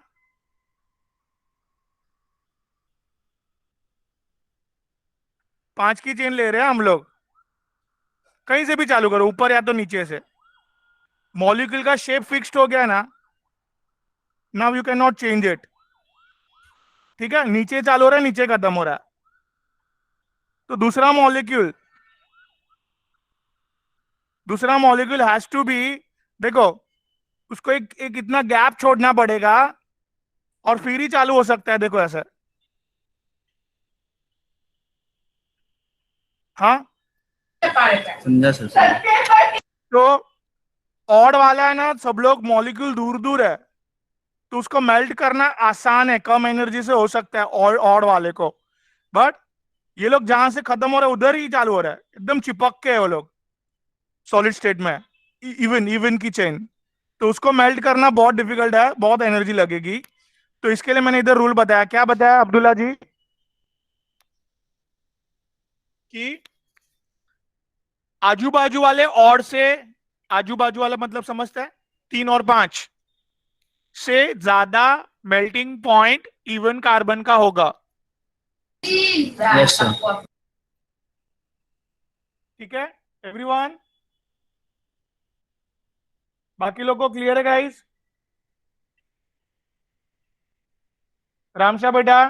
Speaker 1: 5 की चेन ले रहे हैं हम लोग. कहीं से भी चालू करो, ऊपर या तो नीचे से. मॉलिक्यूल का शेप फिक्स्ड हो गया ना, now you can not change it. ठीक है, नीचे चालू हो रहा है, नीचे खत्म हो रहा है. तो दूसरा मॉलिक्यूल हैज टू बी, देखो उसको एक इतना गैप छोड़ना पड़ेगा और फिर ही चालू हो सकता है. देखो ऐसा. हाँ
Speaker 6: समझा सर।
Speaker 1: तो ऑड वाला है ना, सब लोग मॉलिक्यूल दूर दूर है तो उसको मेल्ट करना आसान है, कम एनर्जी से हो सकता है ऑड ऑड वाले को. बट ये लोग जहां से खत्म हो रहा है उधर ही चालू हो रहा है, एकदम चिपक के है वो लोग सॉलिड स्टेट में. इवन की चेन, तो उसको मेल्ट करना बहुत डिफिकल्ट है, बहुत एनर्जी लगेगी. तो इसके लिए मैंने इधर रूल बताया. क्या बताया अब्दुल्ला जी? कि आजू बाजू वाले और से, आजू बाजू वाला मतलब समझता है, 3 और 5 से ज्यादा मेल्टिंग पॉइंट इवन कार्बन का होगा.
Speaker 6: Yes sir.
Speaker 1: ठीक है एवरीवन? बाकी लोग को क्लियर है गाइस? रामशा बेटा,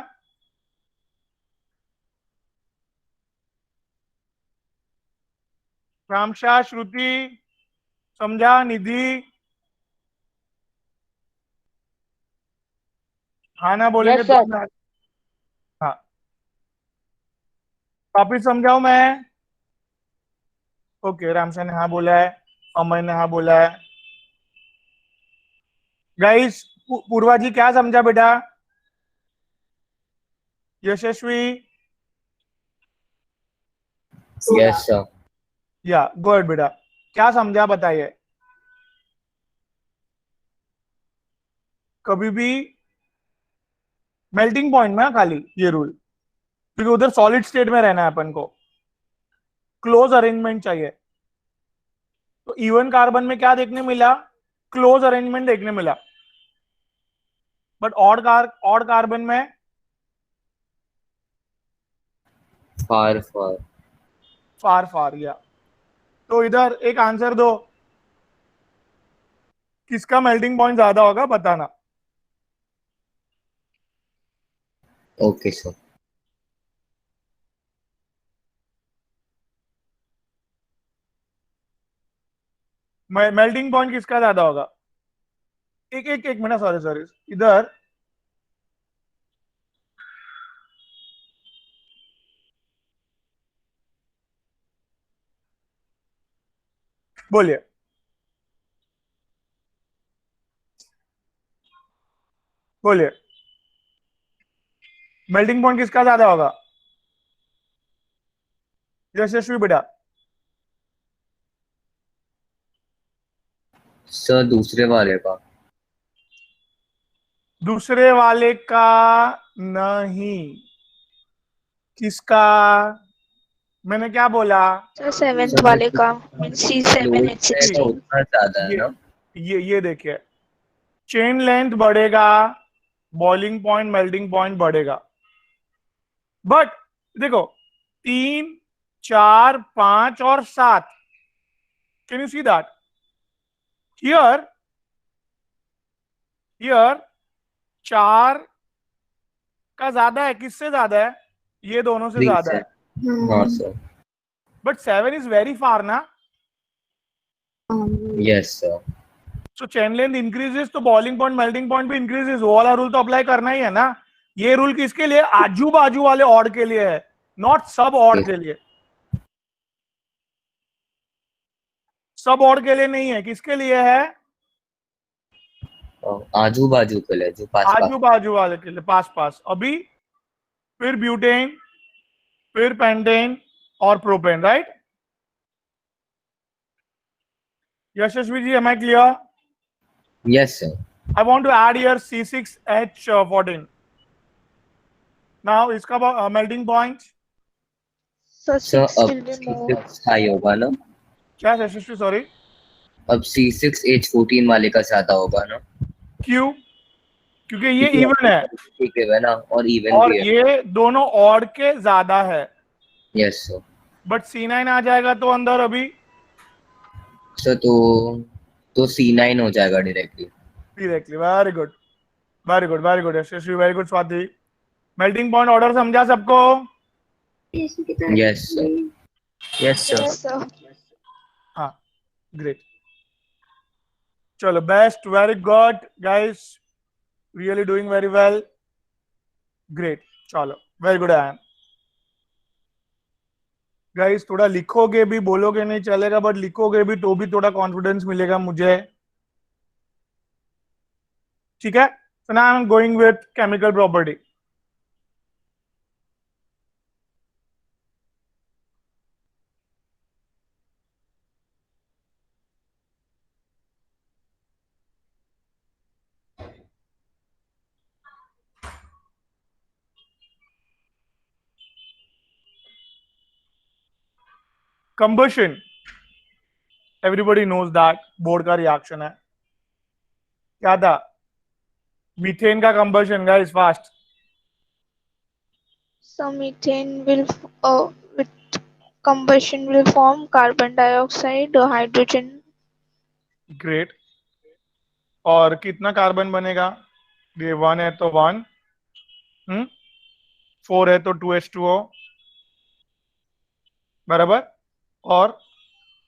Speaker 1: रामशा, श्रुति, समझा? निधि, हाँ ना बोलेंगे
Speaker 3: यस
Speaker 1: तो
Speaker 3: सर।
Speaker 1: हाँ. वापिस समझाऊं मैं? ओके, रामशा ने हाँ बोला है, अमय ने हाँ बोला है. गाइस पूर्वा जी क्या समझा बेटा? Yashasvi?
Speaker 9: Yes sir.
Speaker 1: Yeah good बेटा, क्या समझा बताइए. कभी भी मेल्टिंग पॉइंट में खाली ये रूल, क्योंकि उधर सॉलिड स्टेट में रहना है अपन को, क्लोज अरेंजमेंट चाहिए. तो इवन कार्बन में क्या देखने मिला? क्लोज अरेंजमेंट देखने मिला. बट ऑड कार्बन में
Speaker 9: फार फार।
Speaker 1: फार फार. या तो इधर एक आंसर दो, किसका मेल्टिंग पॉइंट ज्यादा होगा बताना.
Speaker 9: Okay sir.
Speaker 1: मेल्टिंग पॉइंट किसका ज्यादा होगा? एक मिनट, सॉरी सॉरी, इधर बोलिए। बोलिए, मेल्टिंग पॉइंट किसका ज्यादा होगा? यशस्वी बेटा।
Speaker 9: सर दूसरे वाले का।
Speaker 1: दूसरे वाले का नहीं। किसका? मैंने क्या बोला?
Speaker 2: सर सेवेंथ
Speaker 9: सर
Speaker 2: वाले का मीन्स C7
Speaker 9: क्लोज रहेगा
Speaker 2: H16।
Speaker 9: उतना ज्यादा है
Speaker 1: ये
Speaker 9: ना?
Speaker 1: ये देखिए, चेन लेंथ बढ़ेगा, बॉइलिंग पॉइंट मेल्टिंग पॉइंट बढ़ेगा। बट देखो, 3, 4, 5 और 7, can you see that? Here here 4 का ज्यादा है, किससे ज्यादा है? ये दोनों से
Speaker 9: 3
Speaker 1: ज्यादा
Speaker 9: से।
Speaker 1: है।
Speaker 9: हाँ sir.
Speaker 1: But 7 is very far ना।
Speaker 9: Yes sir.
Speaker 1: So chain length increases तो बॉइलिंग पॉइंट मेल्टिंग पॉइंट भी इंक्रीजेस। वो वाला रूल तो अप्लाई करना ही है ना। ये रूल किसके लिए? आजू बाजू वाले ऑड के लिए है, नॉट सब ऑड के लिए। सब ऑड के लिए नहीं है, किसके लिए है?
Speaker 9: आजू बाजू के लिए, जो पास
Speaker 1: आजू
Speaker 9: पास।
Speaker 1: बाजू वाले के लिए, पास पास। अभी फिर ब्यूटेन, फिर पेंटेन और propane, right? Yashasvi ji, am I clear?
Speaker 9: Yes sir.
Speaker 1: I want to add here C6H14. Now इसका melting point
Speaker 2: So
Speaker 9: सर
Speaker 2: 6
Speaker 9: अब
Speaker 2: will be more.
Speaker 9: C6 high होगा ना?
Speaker 1: क्या है यशस्वी? सॉरी,
Speaker 9: अब C6H14 वाले का ज्यादा होगा ना?
Speaker 1: क्यों? क्योंकि ये
Speaker 9: क्योंकि
Speaker 1: इवन है
Speaker 9: ठीक है ना, और इवन
Speaker 1: और
Speaker 9: भी है।
Speaker 1: ये दोनों ऑड के ज्यादा है।
Speaker 9: Yes sir.
Speaker 1: बट C9 आ जाएगा तो अंदर अभी
Speaker 9: सर तो C9 हो जाएगा directly.
Speaker 1: Directly. Very good, very good, very good Yashasvi, very good Swati. Melting point order समझा सबको?
Speaker 9: Yes sir.
Speaker 6: Yes sir.
Speaker 2: Yes sir.
Speaker 1: हाँ, ग्रेट। चलो, best, very good guys, really doing very well, great. चलो, very good. I am guys, थोड़ा लिखोगे भी, बोलोगे नहीं चलेगा, बट लिखोगे भी तो भी थोड़ा कॉन्फिडेंस मिलेगा मुझे, ठीक है? So now I am going with chemical property. Combustion, everybody knows that board का रिएक्शन है। क्या था? मीथेन का combustion guys, fast.
Speaker 2: So methane will with combustion will form carbon dioxide, hydrogen.
Speaker 1: Great. और कितना कार्बन बनेगा? ये 1 है तो 1, 4 है तो 2H2O, बराबर। और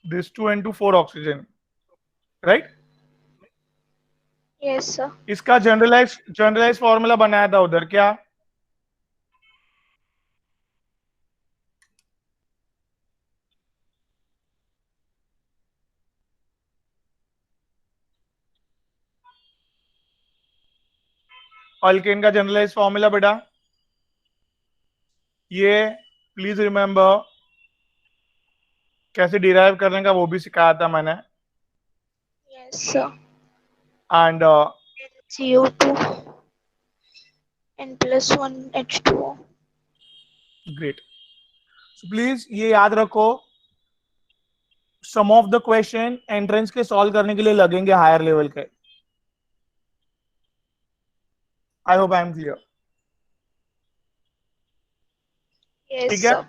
Speaker 1: this 2 N2 4 oxygen, right?
Speaker 2: Yes sir.
Speaker 1: इसका जनरलाइज फॉर्मूला बनाया था उधर, क्या? अल्केन का जनरलाइज फॉर्मूला बेटा, ये प्लीज रिमेंबर, कैसे डिराइव करने का वो भी सिखाया था मैंने।
Speaker 2: Yes sir.
Speaker 1: And
Speaker 2: CO2 and plus 1 H2O.
Speaker 1: Great. Please ये याद रखो, some of the question entrance के सॉल्व करने के लिए लगेंगे हायर लेवल के। I hope I am clear,
Speaker 2: Yes
Speaker 1: ठीक है?
Speaker 2: sir.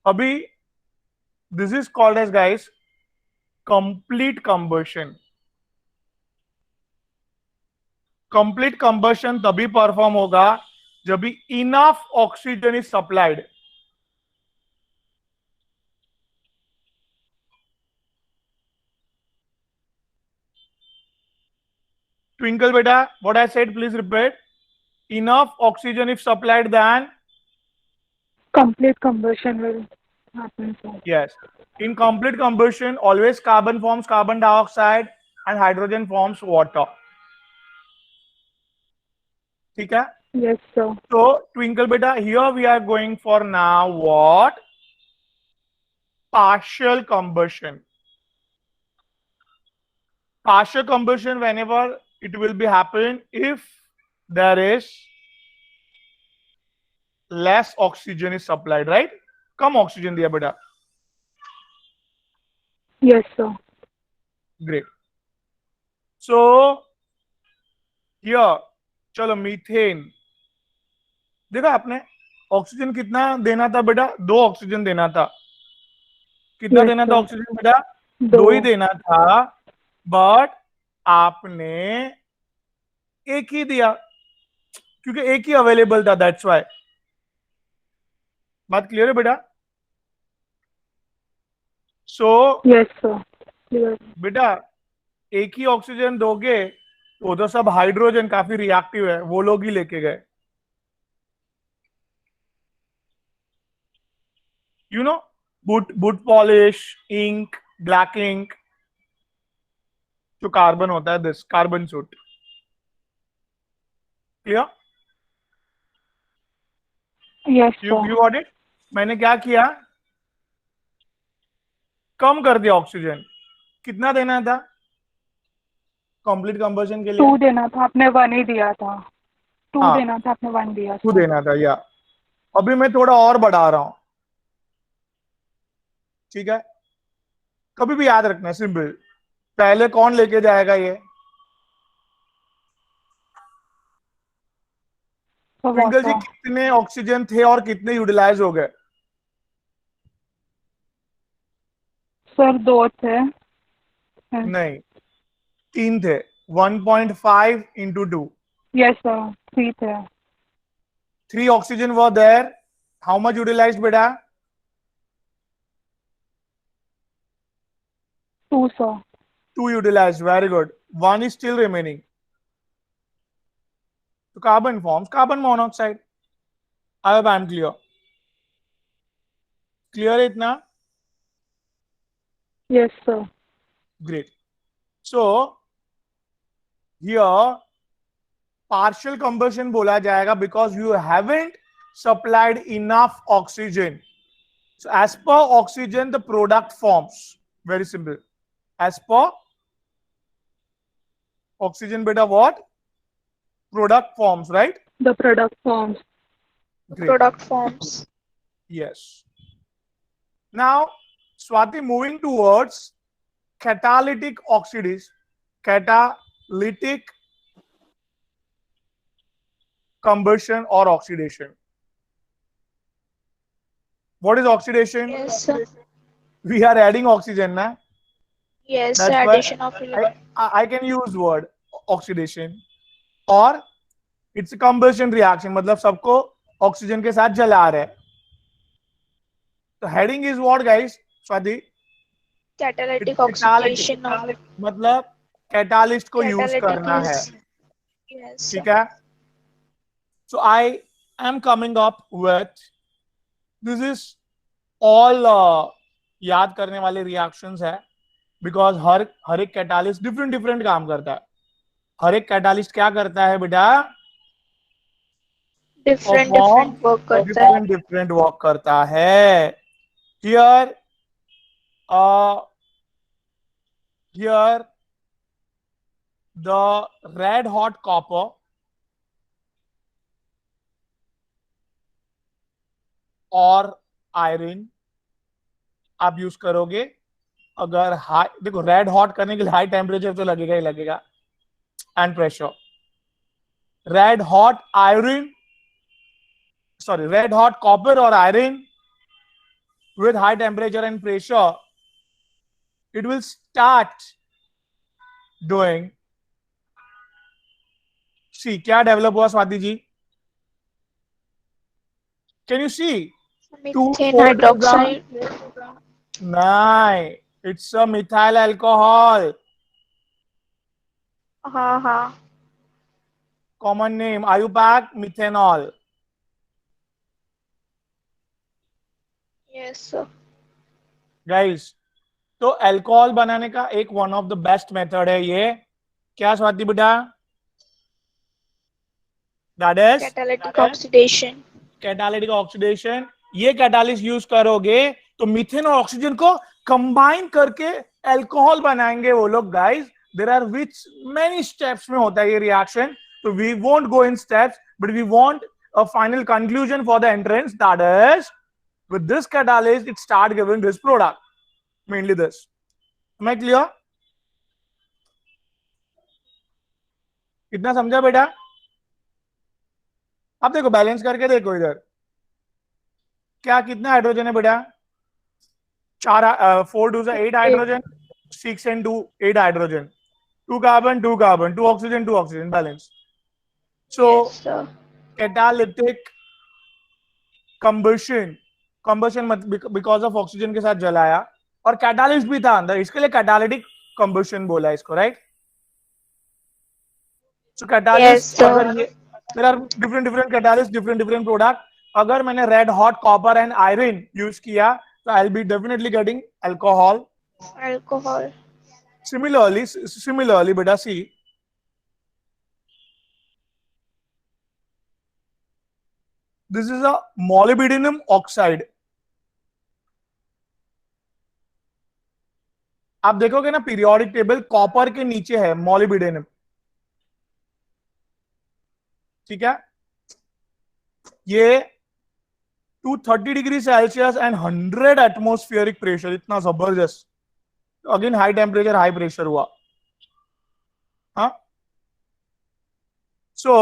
Speaker 1: अभी this is called as guys complete combustion. Complete combustion तभी परफॉर्म होगा जब भी enough oxygen is supplied. Twinkle beta, what I said, please repeat. Enough oxygen if supplied then?
Speaker 3: Complete combustion will happen, sir.
Speaker 1: Yes. In complete combustion, always carbon forms carbon dioxide and hydrogen forms water. ठीक है?
Speaker 3: Yes, sir.
Speaker 1: So, Twinkle beta, here we are going for now what? Partial combustion. Partial combustion whenever it will be happen if there is less oxygen is supplied, right? Come oxygen दिया बेटा.
Speaker 3: Yes, sir.
Speaker 1: Great. So here, चलो methane. देखा आपने oxygen कितना देना था बेटा? 2 oxygen देना था. कितना
Speaker 3: Yes,
Speaker 1: देना था
Speaker 3: sir.
Speaker 1: ऑक्सीजन बेटा? 2
Speaker 3: दो
Speaker 1: ही देना था, बट आपने एक ही दिया क्योंकि एक ही अवेलेबल था, दैट्स वाई. बात क्लियर है बेटा? सो
Speaker 3: Yes, sir. Clear.
Speaker 1: बेटा एक ही ऑक्सीजन दोगे तो उधर सब हाइड्रोजन काफी रिएक्टिव है, वो लोग ही लेके गए. You know, boot polish, ink, black ink, जो कार्बन होता है, this carbon soot. Clear?
Speaker 3: Yes,
Speaker 1: you
Speaker 3: sir.
Speaker 1: Got it? मैंने क्या किया? कम कर दिया ऑक्सीजन. कितना देना था कंप्लीट कंबशन के लिए?
Speaker 3: 2 देना था, आपने 1 ही दिया था. 2
Speaker 1: हाँ.
Speaker 3: देना था, आपने 1 दिया
Speaker 1: 2
Speaker 3: था.
Speaker 1: देना था. या अभी मैं थोड़ा और बढ़ा रहा हूं. ठीक है? कभी भी याद रखना, सिंपल. पहले कौन लेके जाएगा ये?
Speaker 3: So
Speaker 1: ट्विंकल जी,
Speaker 3: water.
Speaker 1: कितने ऑक्सीजन थे और कितने यूटिलाइज हो गए?
Speaker 3: सर 2 थे.
Speaker 1: नहीं, 3 थे. 1.5 into 2.
Speaker 3: Yes, sir. 3 थे.
Speaker 1: 3 oxygen were there. How much utilized beta?
Speaker 3: 2, sir.
Speaker 1: 2 utilized. Very good. 1 is still remaining. So carbon forms carbon monoxide. I hope I am clear. Clear it now?
Speaker 3: Yes, sir.
Speaker 1: Great. So here partial combustion बोला जाएगा because you haven't supplied enough oxygen. So as per oxygen, the product forms. Very simple. As per oxygen, beta, what? Product forms, right?
Speaker 3: The product forms.
Speaker 1: Great.
Speaker 2: Product forms.
Speaker 1: Yes. Now, Swati, moving towards catalytic oxidation. Catalytic combustion or oxidation. What is oxidation?
Speaker 2: Yes, sir.
Speaker 1: We are adding oxygen, na?
Speaker 2: Yes,
Speaker 1: That's why
Speaker 2: addition of electron.
Speaker 1: I can use word oxidation, or it's a combustion reaction. मतलब सबको oxygen के साथ जला रहे हैं. तो heading is what, guys? Swati?
Speaker 2: Catalytic
Speaker 1: It's catalytic.
Speaker 2: oxidation of
Speaker 1: मतलब catalyst को यूज
Speaker 2: catalytic
Speaker 1: करना है.
Speaker 2: is- Yes,
Speaker 1: ठीक
Speaker 2: sir.
Speaker 1: है? So I am coming up with this is all याद करने वाले रिएक्शंस है, बिकॉज हर एक कैटालिस्ट डिफरेंट काम करता है. हर एक कैटालिस्ट क्या करता है बेटा?
Speaker 2: Different work करता है.
Speaker 1: डिफरेंट वर्क करता है. Here the red hot copper और आयरन आप यूज करोगे. अगर हाई, देखो रेड हॉट करने के लिए हाई टेम्परेचर तो लगेगा ही लगेगा, and pressure. Red hot iron, sorry, red hot copper और iron with high temperature and pressure, it will start doing. See, क्या डेवलप हुआ Swati ji? Can you see?
Speaker 2: Methane hydroxide.
Speaker 1: No, it's a methyl alcohol.
Speaker 2: हाँ हाँ.
Speaker 1: Common name IUPAC methanol.
Speaker 2: Yes, sir.
Speaker 1: Guys, तो alcohol बनाने का एक one of the best method है ये. क्या स्वाति बेटा? That is
Speaker 2: Catalytic oxidation.
Speaker 1: Catalytic oxidation. ये कैटालिस्ट यूज करोगे तो मीथेन और ऑक्सीजन को कंबाइन करके अल्कोहल बनाएंगे वो लोग. Guys, there are which many steps में होता है ये रिएक्शन. तो we won't go in steps, but we want a final conclusion for the entrance. That is with this catalyst it start giving this product, mainly this. Am I clear? कितना समझा बेटा? अब देखो, बैलेंस करके देखो इधर. क्या कितना हाइड्रोजन है बेटा? 4 2 8 hydrogen, 6 and 2 8 hydrogen, 2 carbon 2 carbon, 2 oxygen 2 oxygen, balance. So
Speaker 2: Yes, sir.
Speaker 1: Catalytic combustion because of oxygen के साथ जलाया, और कैटालिस्ट भी था अंदर, इसके लिए कैटालिटिक कंबशन बोला है इसको, राइट? सो कैटालिस्ट,
Speaker 2: Yes,
Speaker 1: अगर ये there are different catalyst, different product. अगर मैंने red hot copper and iron use किया तो I will be definitely getting alcohol.
Speaker 2: Alcohol.
Speaker 1: Similarly बेटा, सी this is a molybdenum oxide. आप देखोगे ना पीरियोडिक टेबल, कॉपर के नीचे है molybdenum. ठीक है? ये 230 degree Celsius and 100 atmospheric pressure, इतना जबरदस्त. Again high temperature high pressure हुआ. हाँ, सो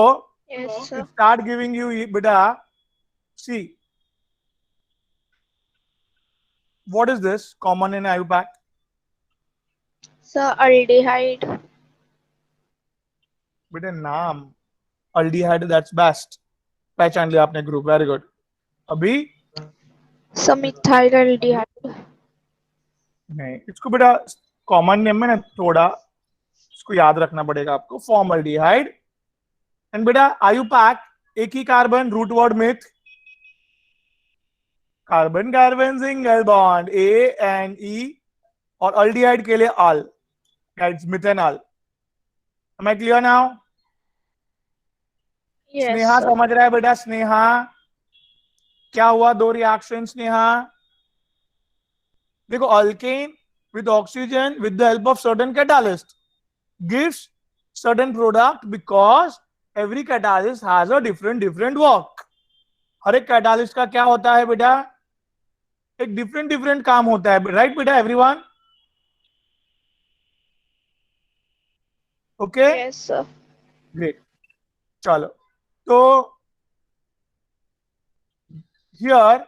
Speaker 2: Yes, sir.
Speaker 1: start giving you beta. See, what is this common in IUPAC?
Speaker 2: Sir, aldehyde.
Speaker 1: बेटे नाम अल्डिहाइड, दैट्स बेस्ट. पहचान लिया आपने ग्रुप, वेरी गुड. अभी
Speaker 2: Sir, methyl aldehyde.
Speaker 1: नहीं, इसको बेटा कॉमन नेम में ना थोड़ा इसको याद रखना पड़ेगा आपको. फॉर्मल्डिहाइड. एंड बेटा आयुपैक, एक ही carbon, root word meth, carbon carbon single bond A and E, और अल्डिहाइड के लिए al, that's methanol. Am I clear now?
Speaker 2: Yes,
Speaker 1: Sneha
Speaker 2: sir.
Speaker 1: समझ रहा है बेटा? स्नेहा, क्या हुआ? 2 रिएक्शन. स्नेहा देखो, alkane with oxygen with the help of certain catalyst gives certain product, because every catalyst has a different work. हर एक कैटालिस्ट का क्या होता है बेटा? एक डिफरेंट काम होता है, राइट बेटा? Everyone okay?
Speaker 2: Yes, sir.
Speaker 1: Great. चलो, तो here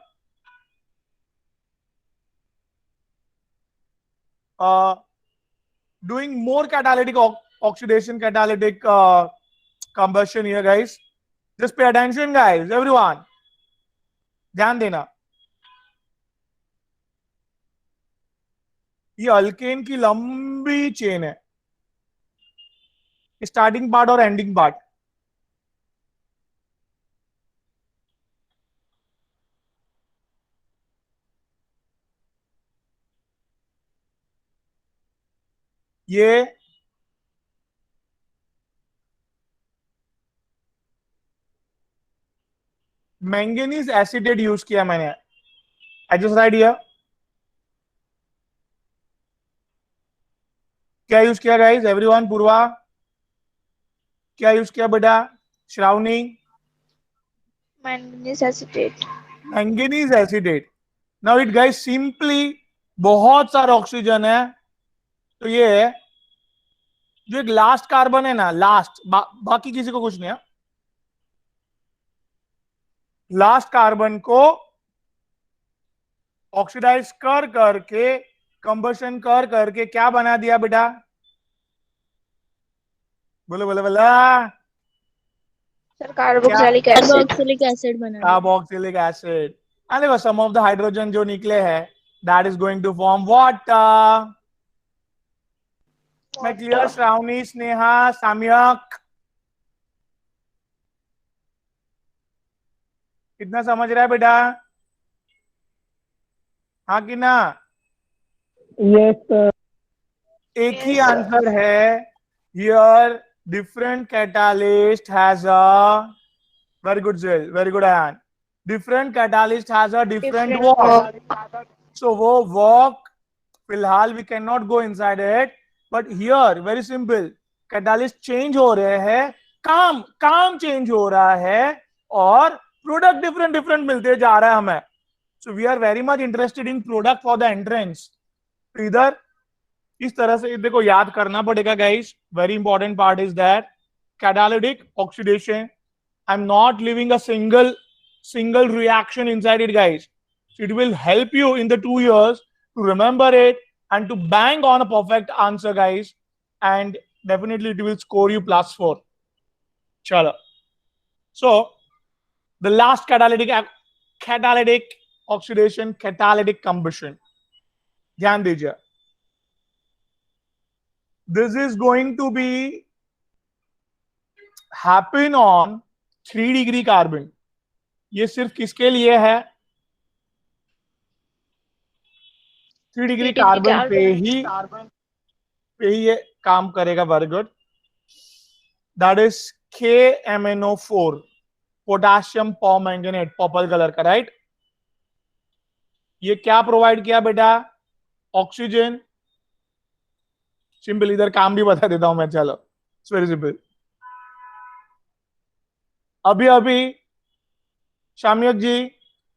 Speaker 1: doing more catalytic oxidation, catalytic combustion here, guys. Just pay attention, guys, everyone. ध्यान देना. ये अल्केन की लंबी चेन है, स्टार्टिंग पार्ट और एंडिंग पार्ट. ये मैंगनीज एसिडेट यूज किया मैंने. I just right here. क्या यूज किया गाइस? एवरीवन. पूर्वा क्या यूज किया बेटा? Shravani
Speaker 2: Manganese acetate.
Speaker 1: Manganese acetate. Now it guys simply, बहुत सारा ऑक्सीजन है, तो ये जो एक लास्ट कार्बन है ना, लास्ट, बाकी किसी को कुछ नहीं है, लास्ट कार्बन को ऑक्सीडाइज कर करके, कंबशन कर करके क्या बना दिया बेटा? बोलो बोलो बोला.
Speaker 2: Sir, carboxylic acid.
Speaker 7: Carboxylic acid बना दिया।
Speaker 1: Carboxylic acid. एंड देखो, सम ऑफ द हाइड्रोजन जो निकले हैं, that is going to form water. मैं क्लियर? श्रावणी, स्नेहा, साम्यक, कितना समझ रहा है बेटा? हाँ कि ना?
Speaker 3: Yes sir.
Speaker 1: एक ही
Speaker 2: Yes, sir.
Speaker 1: आंसर है। Here different catalyst has a very good gel, very good ion. Different catalyst has a different
Speaker 2: Different
Speaker 1: work.
Speaker 2: work.
Speaker 1: So वो वर्क फिलहाल we can not go inside it, but here very simple, catalyst change हो रहे हैं, काम काम change हो रहा है और प्रोडक्ट डिफरेंट डिफरेंट मिलते जा रहा है हमें। So we are very much interested in product for the entrance. इधर इस तरह से देखो याद करना पड़ेगा guys. Very important part is that catalytic oxidation. I'm not leaving a single reaction inside it, guys. So it will help you in the 2 years to remember it and to bang on a perfect answer, guys. And definitely it will score you +4. Chala. So the last catalytic oxidation, catalytic combustion. ध्यान दीजिए. This is going to be happen on 3 degree carbon. ये सिर्फ किसके लिए है? 3 degree
Speaker 2: 3 degree
Speaker 1: carbon
Speaker 2: carbon.
Speaker 1: पे ही ये काम करेगा। Very good. That is KMnO4, potassium permanganate, purple colour का, राइट? ये क्या प्रोवाइड किया बेटा? ऑक्सीजन। सिंपल, इधर काम भी बता देता हूं मैं, चलो इट्स वेरी सिंपल। अभी अभी शामियक जी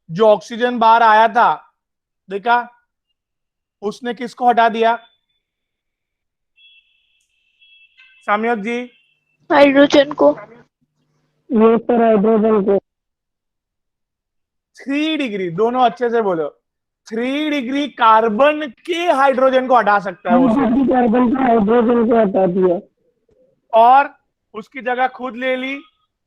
Speaker 1: जो ऑक्सीजन बाहर आया था, देखा? उसने किसको हटा दिया? शामियक जी,
Speaker 2: हाइड्रोजन को.
Speaker 3: यस सर, हाइड्रोजन को।
Speaker 1: 3 डिग्री, दोनों अच्छे से बोलो। 3 डिग्री कार्बन के हाइड्रोजन को हटा सकता है वो सिर्फ,
Speaker 3: कार्बन का हाइड्रोजन को हटा दिया
Speaker 1: और उसकी जगह खुद ले ली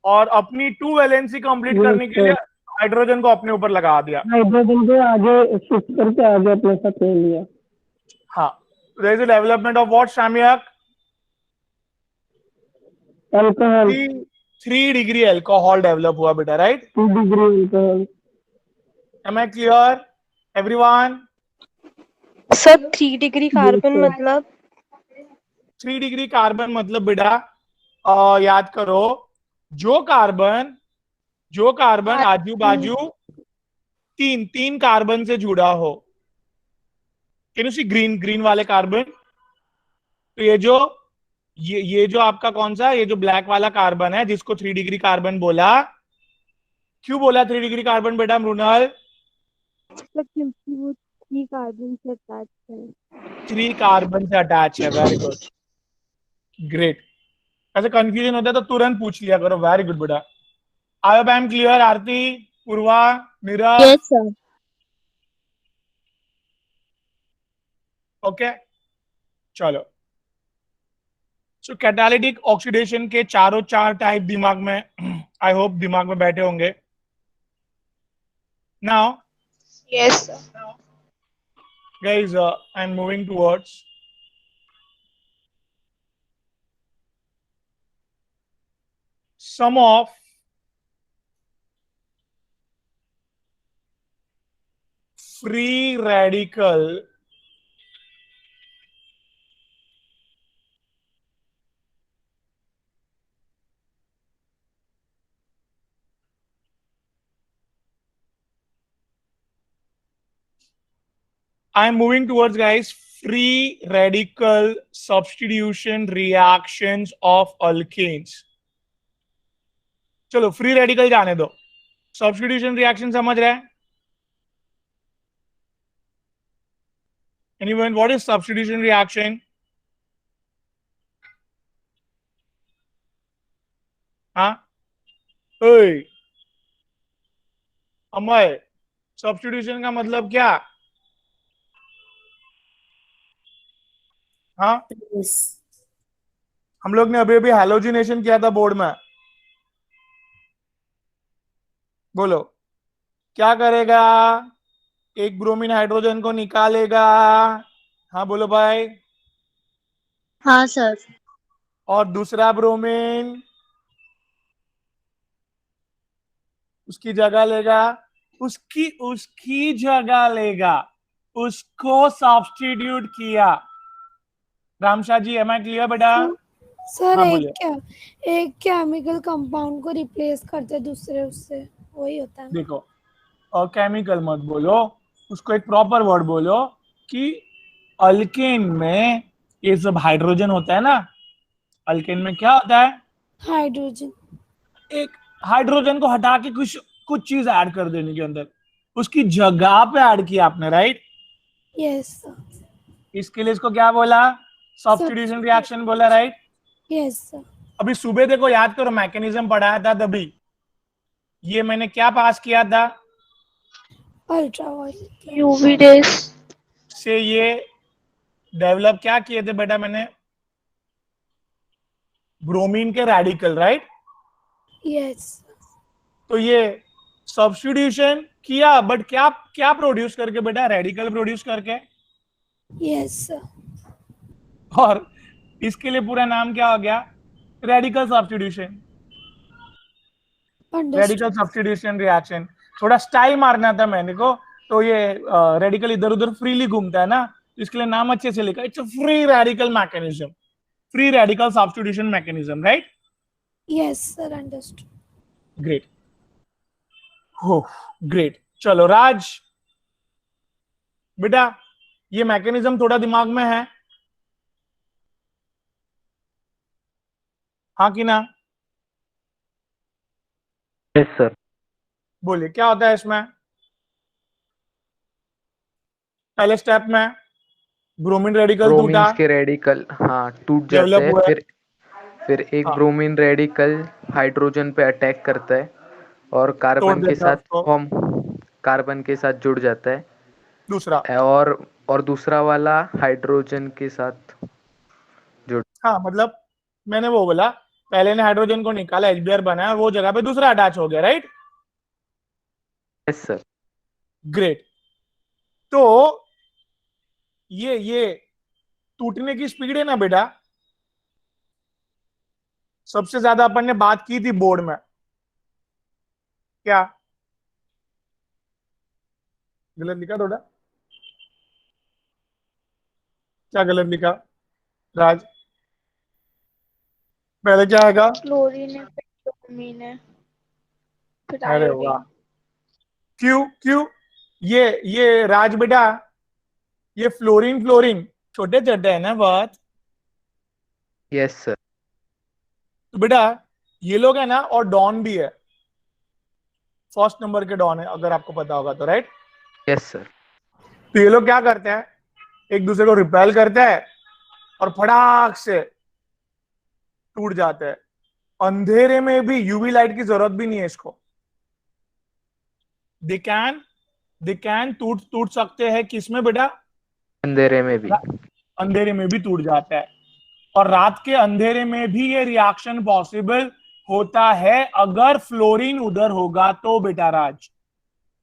Speaker 1: और अपनी 2 वैलेंसी कंप्लीट
Speaker 3: Yes,
Speaker 1: करने के
Speaker 3: sir.
Speaker 1: लिए हाइड्रोजन को अपने ऊपर लगा दिया।
Speaker 3: हाइड्रोजन को आगे शिफ्ट करके आगे अपने साथ ले लिया।
Speaker 1: हाँ, there is a development of what शामियक?
Speaker 3: अल्कोहल।
Speaker 1: 3 डिग्री अल्कोहल डेवलप हुआ बेटा, right?
Speaker 3: 2 degree alcohol.
Speaker 1: Am I clear everyone?
Speaker 10: Sir 3 degree carbon मतलब
Speaker 1: 3 डिग्री कार्बन मतलब बेटा, याद करो, जो कार्बन आजू बाजू तीन कार्बन से जुड़ा हो। कैन यू सी ग्रीन वाले कार्बन? तो ये जो आपका कौन सा, ये जो ब्लैक वाला कार्बन है जिसको 3 डिग्री कार्बन बोला, क्यों बोला 3 डिग्री कार्बन बेटा मृणाल?
Speaker 10: क्योंकि वो 3 कार्बन से अटैच है।
Speaker 1: 3 कार्बन से अटैच है। Very good, great. ऐसे कंफ्यूजन होता है तो तुरंत पूछ लिया करो। वेरी गुड बेटा। आई hope I am clear. Aarti, Purva, Nirav?
Speaker 10: Yes sir.
Speaker 1: Okay, चलो। सो कैटालिटिक ऑक्सीडेशन के चारों 4 टाइप दिमाग में, आई होप दिमाग में बैठे होंगे। Now
Speaker 2: Yes, sir.
Speaker 1: guys, I'm moving towards some of free radical I'm moving towards, guys, free radical substitution reactions of alkanes. चलो फ्री रेडिकल जाने दो, सब्स्टिट्यूशन रिएक्शन समझ रहे हैं? Anyone, what is substitution reaction? हाँ, ओए अमय, सब्स्टिट्यूशन का मतलब क्या? हाँ, हम लोग ने अभी अभी हैलोजिनेशन किया था बोर्ड में। बोलो क्या करेगा? एक ब्रोमीन हाइड्रोजन को निकालेगा। हाँ बोलो भाई।
Speaker 10: हाँ सर।
Speaker 1: और दूसरा ब्रोमीन उसकी जगह लेगा, उसकी उसकी जगह लेगा, उसको सब्स्टिट्यूट किया। रामशाह जी, एम आई क्लियर बेटा?
Speaker 10: सर
Speaker 1: हाँ
Speaker 10: एक
Speaker 1: बोलिए।
Speaker 10: क्या एक केमिकल कंपाउंड को रिप्लेस करते दूसरे उससे, वही होता है ना?
Speaker 1: देखो, और केमिकल मत बोलो, उसको एक प्रॉपर वर्ड बोलो कि अल्केन में ये सब हाइड्रोजन होता है ना, अल्केन में क्या होता है?
Speaker 10: हाइड्रोजन।
Speaker 1: एक हाइड्रोजन को हटा के कुछ कुछ चीज ऐड कर देने के अंदर, उसकी जगह पे ऐड किया आपने, राइट?
Speaker 10: Yes sir.
Speaker 1: इसके लिए इसको क्या बोला? सब्स्टिट्यूशन रिएक्शन बोला, राइट?
Speaker 10: Yes sir.
Speaker 1: अभी सुबह देखो, याद करो, मैकेनिज्म पढ़ाया था तभी, ये मैंने क्या पास किया था?
Speaker 10: Ultraviolet
Speaker 2: UV rays.
Speaker 1: से ये डेवलप क्या किए थे बेटा मैंने? ब्रोमीन के रेडिकल, राइट?
Speaker 10: यस।
Speaker 1: तो ये सब्स्टिट्यूशन किया, बट क्या क्या प्रोड्यूस करके बेटा? रेडिकल प्रोड्यूस करके।
Speaker 10: Yes sir.
Speaker 1: और इसके लिए पूरा नाम क्या हो गया? Radical substitution. Radical
Speaker 10: understood.
Speaker 1: Substitution reaction. थोड़ा स्टाइल मारना था मैंने को, तो ये रेडिकल इधर उधर फ्रीली घूमता है ना, तो इसके लिए नाम अच्छे से लिखा, it's a free radical mechanism, free radical substitution mechanism, right?
Speaker 10: Yes sir, understood.
Speaker 1: Great, हो ग्रेट। चलो राज बेटा, ये मैकेनिज्म थोड़ा दिमाग में है, हाँ कि ना?
Speaker 11: Yes sir.
Speaker 1: बोलिए क्या होता है इसमें? पहले स्टेप में ब्रोमीन रेडिकल टूटा,
Speaker 11: ब्रोमीन्स के रेडिकल हाँ टूट जाते
Speaker 1: डेवलप
Speaker 11: हैं,
Speaker 1: हुआ है।
Speaker 11: फिर एक
Speaker 1: हाँ,
Speaker 11: ब्रोमीन रेडिकल हाइड्रोजन पे अटैक करता है और
Speaker 1: तोड़
Speaker 11: कार्बन के
Speaker 1: देता है
Speaker 11: साथ
Speaker 1: उसको।
Speaker 11: फॉर्म कार्बन के साथ जुड़ जाता है।
Speaker 1: दूसरा,
Speaker 11: और दूसरा वाला हाइड्रोजन के साथ जुड़।
Speaker 1: हाँ मतलब मैंने वो बोला, पहले ने हाइड्रोजन को निकाला, HBr बनाया, वो जगह पे दूसरा अटैच हो गया, राइट?
Speaker 11: Yes sir.
Speaker 1: ग्रेट। तो ये टूटने की स्पीड है ना बेटा, सबसे ज्यादा अपन ने बात की थी बोर्ड में, क्या गलत लिखा थोड़ा? क्या गलत लिखा राज? पहले क्या आएगा?
Speaker 2: क्लोरीन है, फिर ब्रोमीन है, फिर
Speaker 1: अरे वाह,
Speaker 2: आयोडीन।
Speaker 1: क्यों क्यों? ये राज बेटा, ये फ्लोरीन फ्लोरीन छोटे छोटे है ना बहुत,
Speaker 11: यस सर।
Speaker 1: तो बेटा ये लोग है ना, और डॉन भी है, फर्स्ट नंबर के डॉन है अगर आपको पता होगा तो, राइट?
Speaker 11: Yes sir.
Speaker 1: तो ये लोग क्या करते हैं, एक दूसरे को रिपेल करते हैं और फटाक से टूट जाते हैं। अंधेरे में भी यूवी लाइट की जरूरत भी नहीं है इसको, दे कैन टूट टूट सकते हैं किसमें बेटा?
Speaker 11: अंधेरे में भी।
Speaker 1: अंधेरे में भी टूट जाता है, और रात के अंधेरे में भी ये रिएक्शन पॉसिबल होता है अगर फ्लोरीन उधर होगा तो बेटा Raj,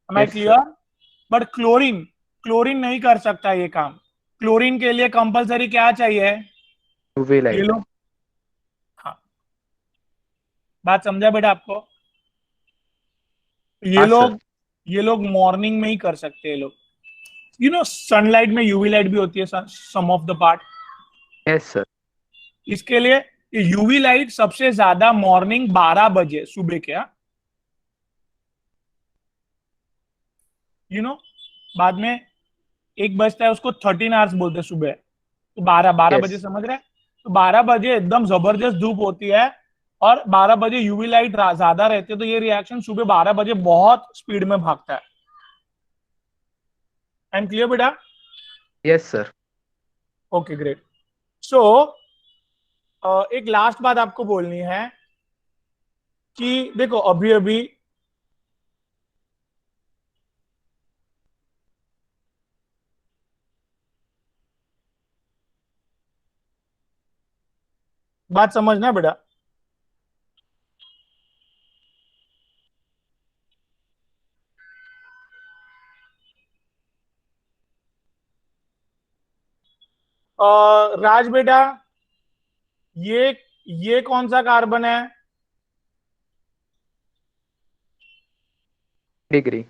Speaker 1: am I
Speaker 11: yes sir.
Speaker 1: Clear? But chlorine chlorine नहीं कर सकता ये काम। क्लोरीन के लिए कंपलसरी क्या चाहिए?
Speaker 11: यूवी
Speaker 1: ये
Speaker 11: लाइट।
Speaker 1: लोग, हाँ बात समझा बेटा आपको?
Speaker 11: हाँ सर।
Speaker 1: ये लोग मॉर्निंग में ही कर सकते हैं, ये लोग, सनलाइट में यूवी लाइट भी होती है some of the part.
Speaker 11: Yes sir.
Speaker 1: इसके लिए यूवी लाइट सबसे ज्यादा मॉर्निंग 12 बजे सुबह के, बाद में एक बजता है, उसको 13 आवर्स बोलते हैं सुबह, तो 12 बजे,
Speaker 11: यस।
Speaker 1: समझ रहे हैं? तो 12 बजे एकदम जबरदस्त धूप होती है, और 12 बजे यूवी लाइट ज्यादा रहती है, तो ये रिएक्शन सुबह 12 बजे बहुत स्पीड में भागता है। एंड क्लियर बेटा?
Speaker 11: Yes sir.
Speaker 1: Okay great. So एक लास्ट बात आपको बोलनी है कि देखो, अभी अभी बात समझना बेटा, राज बेटा, ये ये कौन सा कार्बन है?
Speaker 11: डिग्री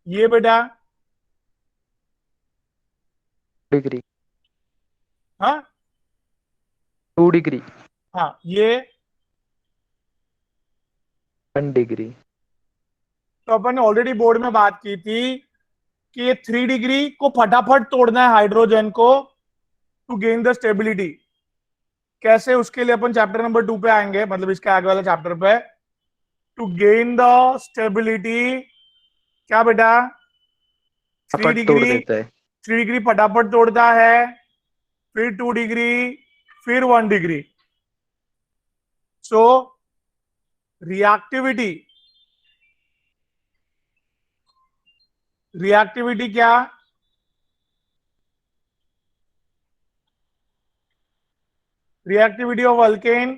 Speaker 1: ये बेटा,
Speaker 11: डिग्री
Speaker 1: हाँ
Speaker 11: 2 डिग्री
Speaker 1: हाँ, ये
Speaker 11: 1 डिग्री
Speaker 1: तो अपन ने ऑलरेडी बोर्ड में बात की थी कि ये 3 डिग्री को फटाफट तोड़ना है हाइड्रोजन को टू गेन द स्टेबिलिटी। कैसे, उसके लिए अपन चैप्टर नंबर 2 पे आएंगे, मतलब इसके आगे वाले चैप्टर पे। टू गेन द स्टेबिलिटी, क्या बेटा, थ्री
Speaker 11: फटाफट तोड़
Speaker 1: डिग्री
Speaker 11: देता है।
Speaker 1: 3 डिग्री फटाफट तोड़ता है, फिर 2 डिग्री, फिर 1 डिग्री। सो रिएक्टिविटी, रिएक्टिविटी क्या, रिएक्टिविटी ऑफ अल्केन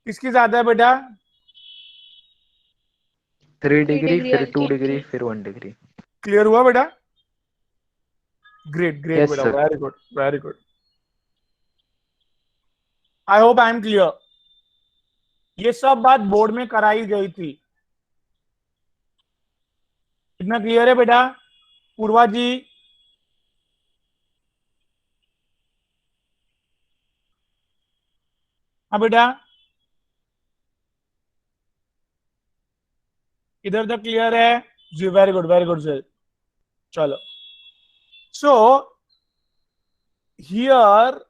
Speaker 1: किसकी ज्यादा है बेटा?
Speaker 11: 3
Speaker 2: 3
Speaker 11: डिग्री
Speaker 2: डिग्री
Speaker 11: फिर 2
Speaker 2: अल्केन
Speaker 11: डिग्री
Speaker 2: की।
Speaker 11: फिर 1 डिग्री।
Speaker 1: क्लियर हुआ बेटा? ग्रेट ग्रेट
Speaker 11: यस
Speaker 1: बेटा,
Speaker 11: sir.
Speaker 1: Very good very good. I hope I am clear. ये सब बात बोर्ड में कराई गई थी। इतना क्लियर है बेटा? पूर्वा जी, हाँ बेटा, इधर तक क्लियर है जी? Very good sir. चलो, सो हियर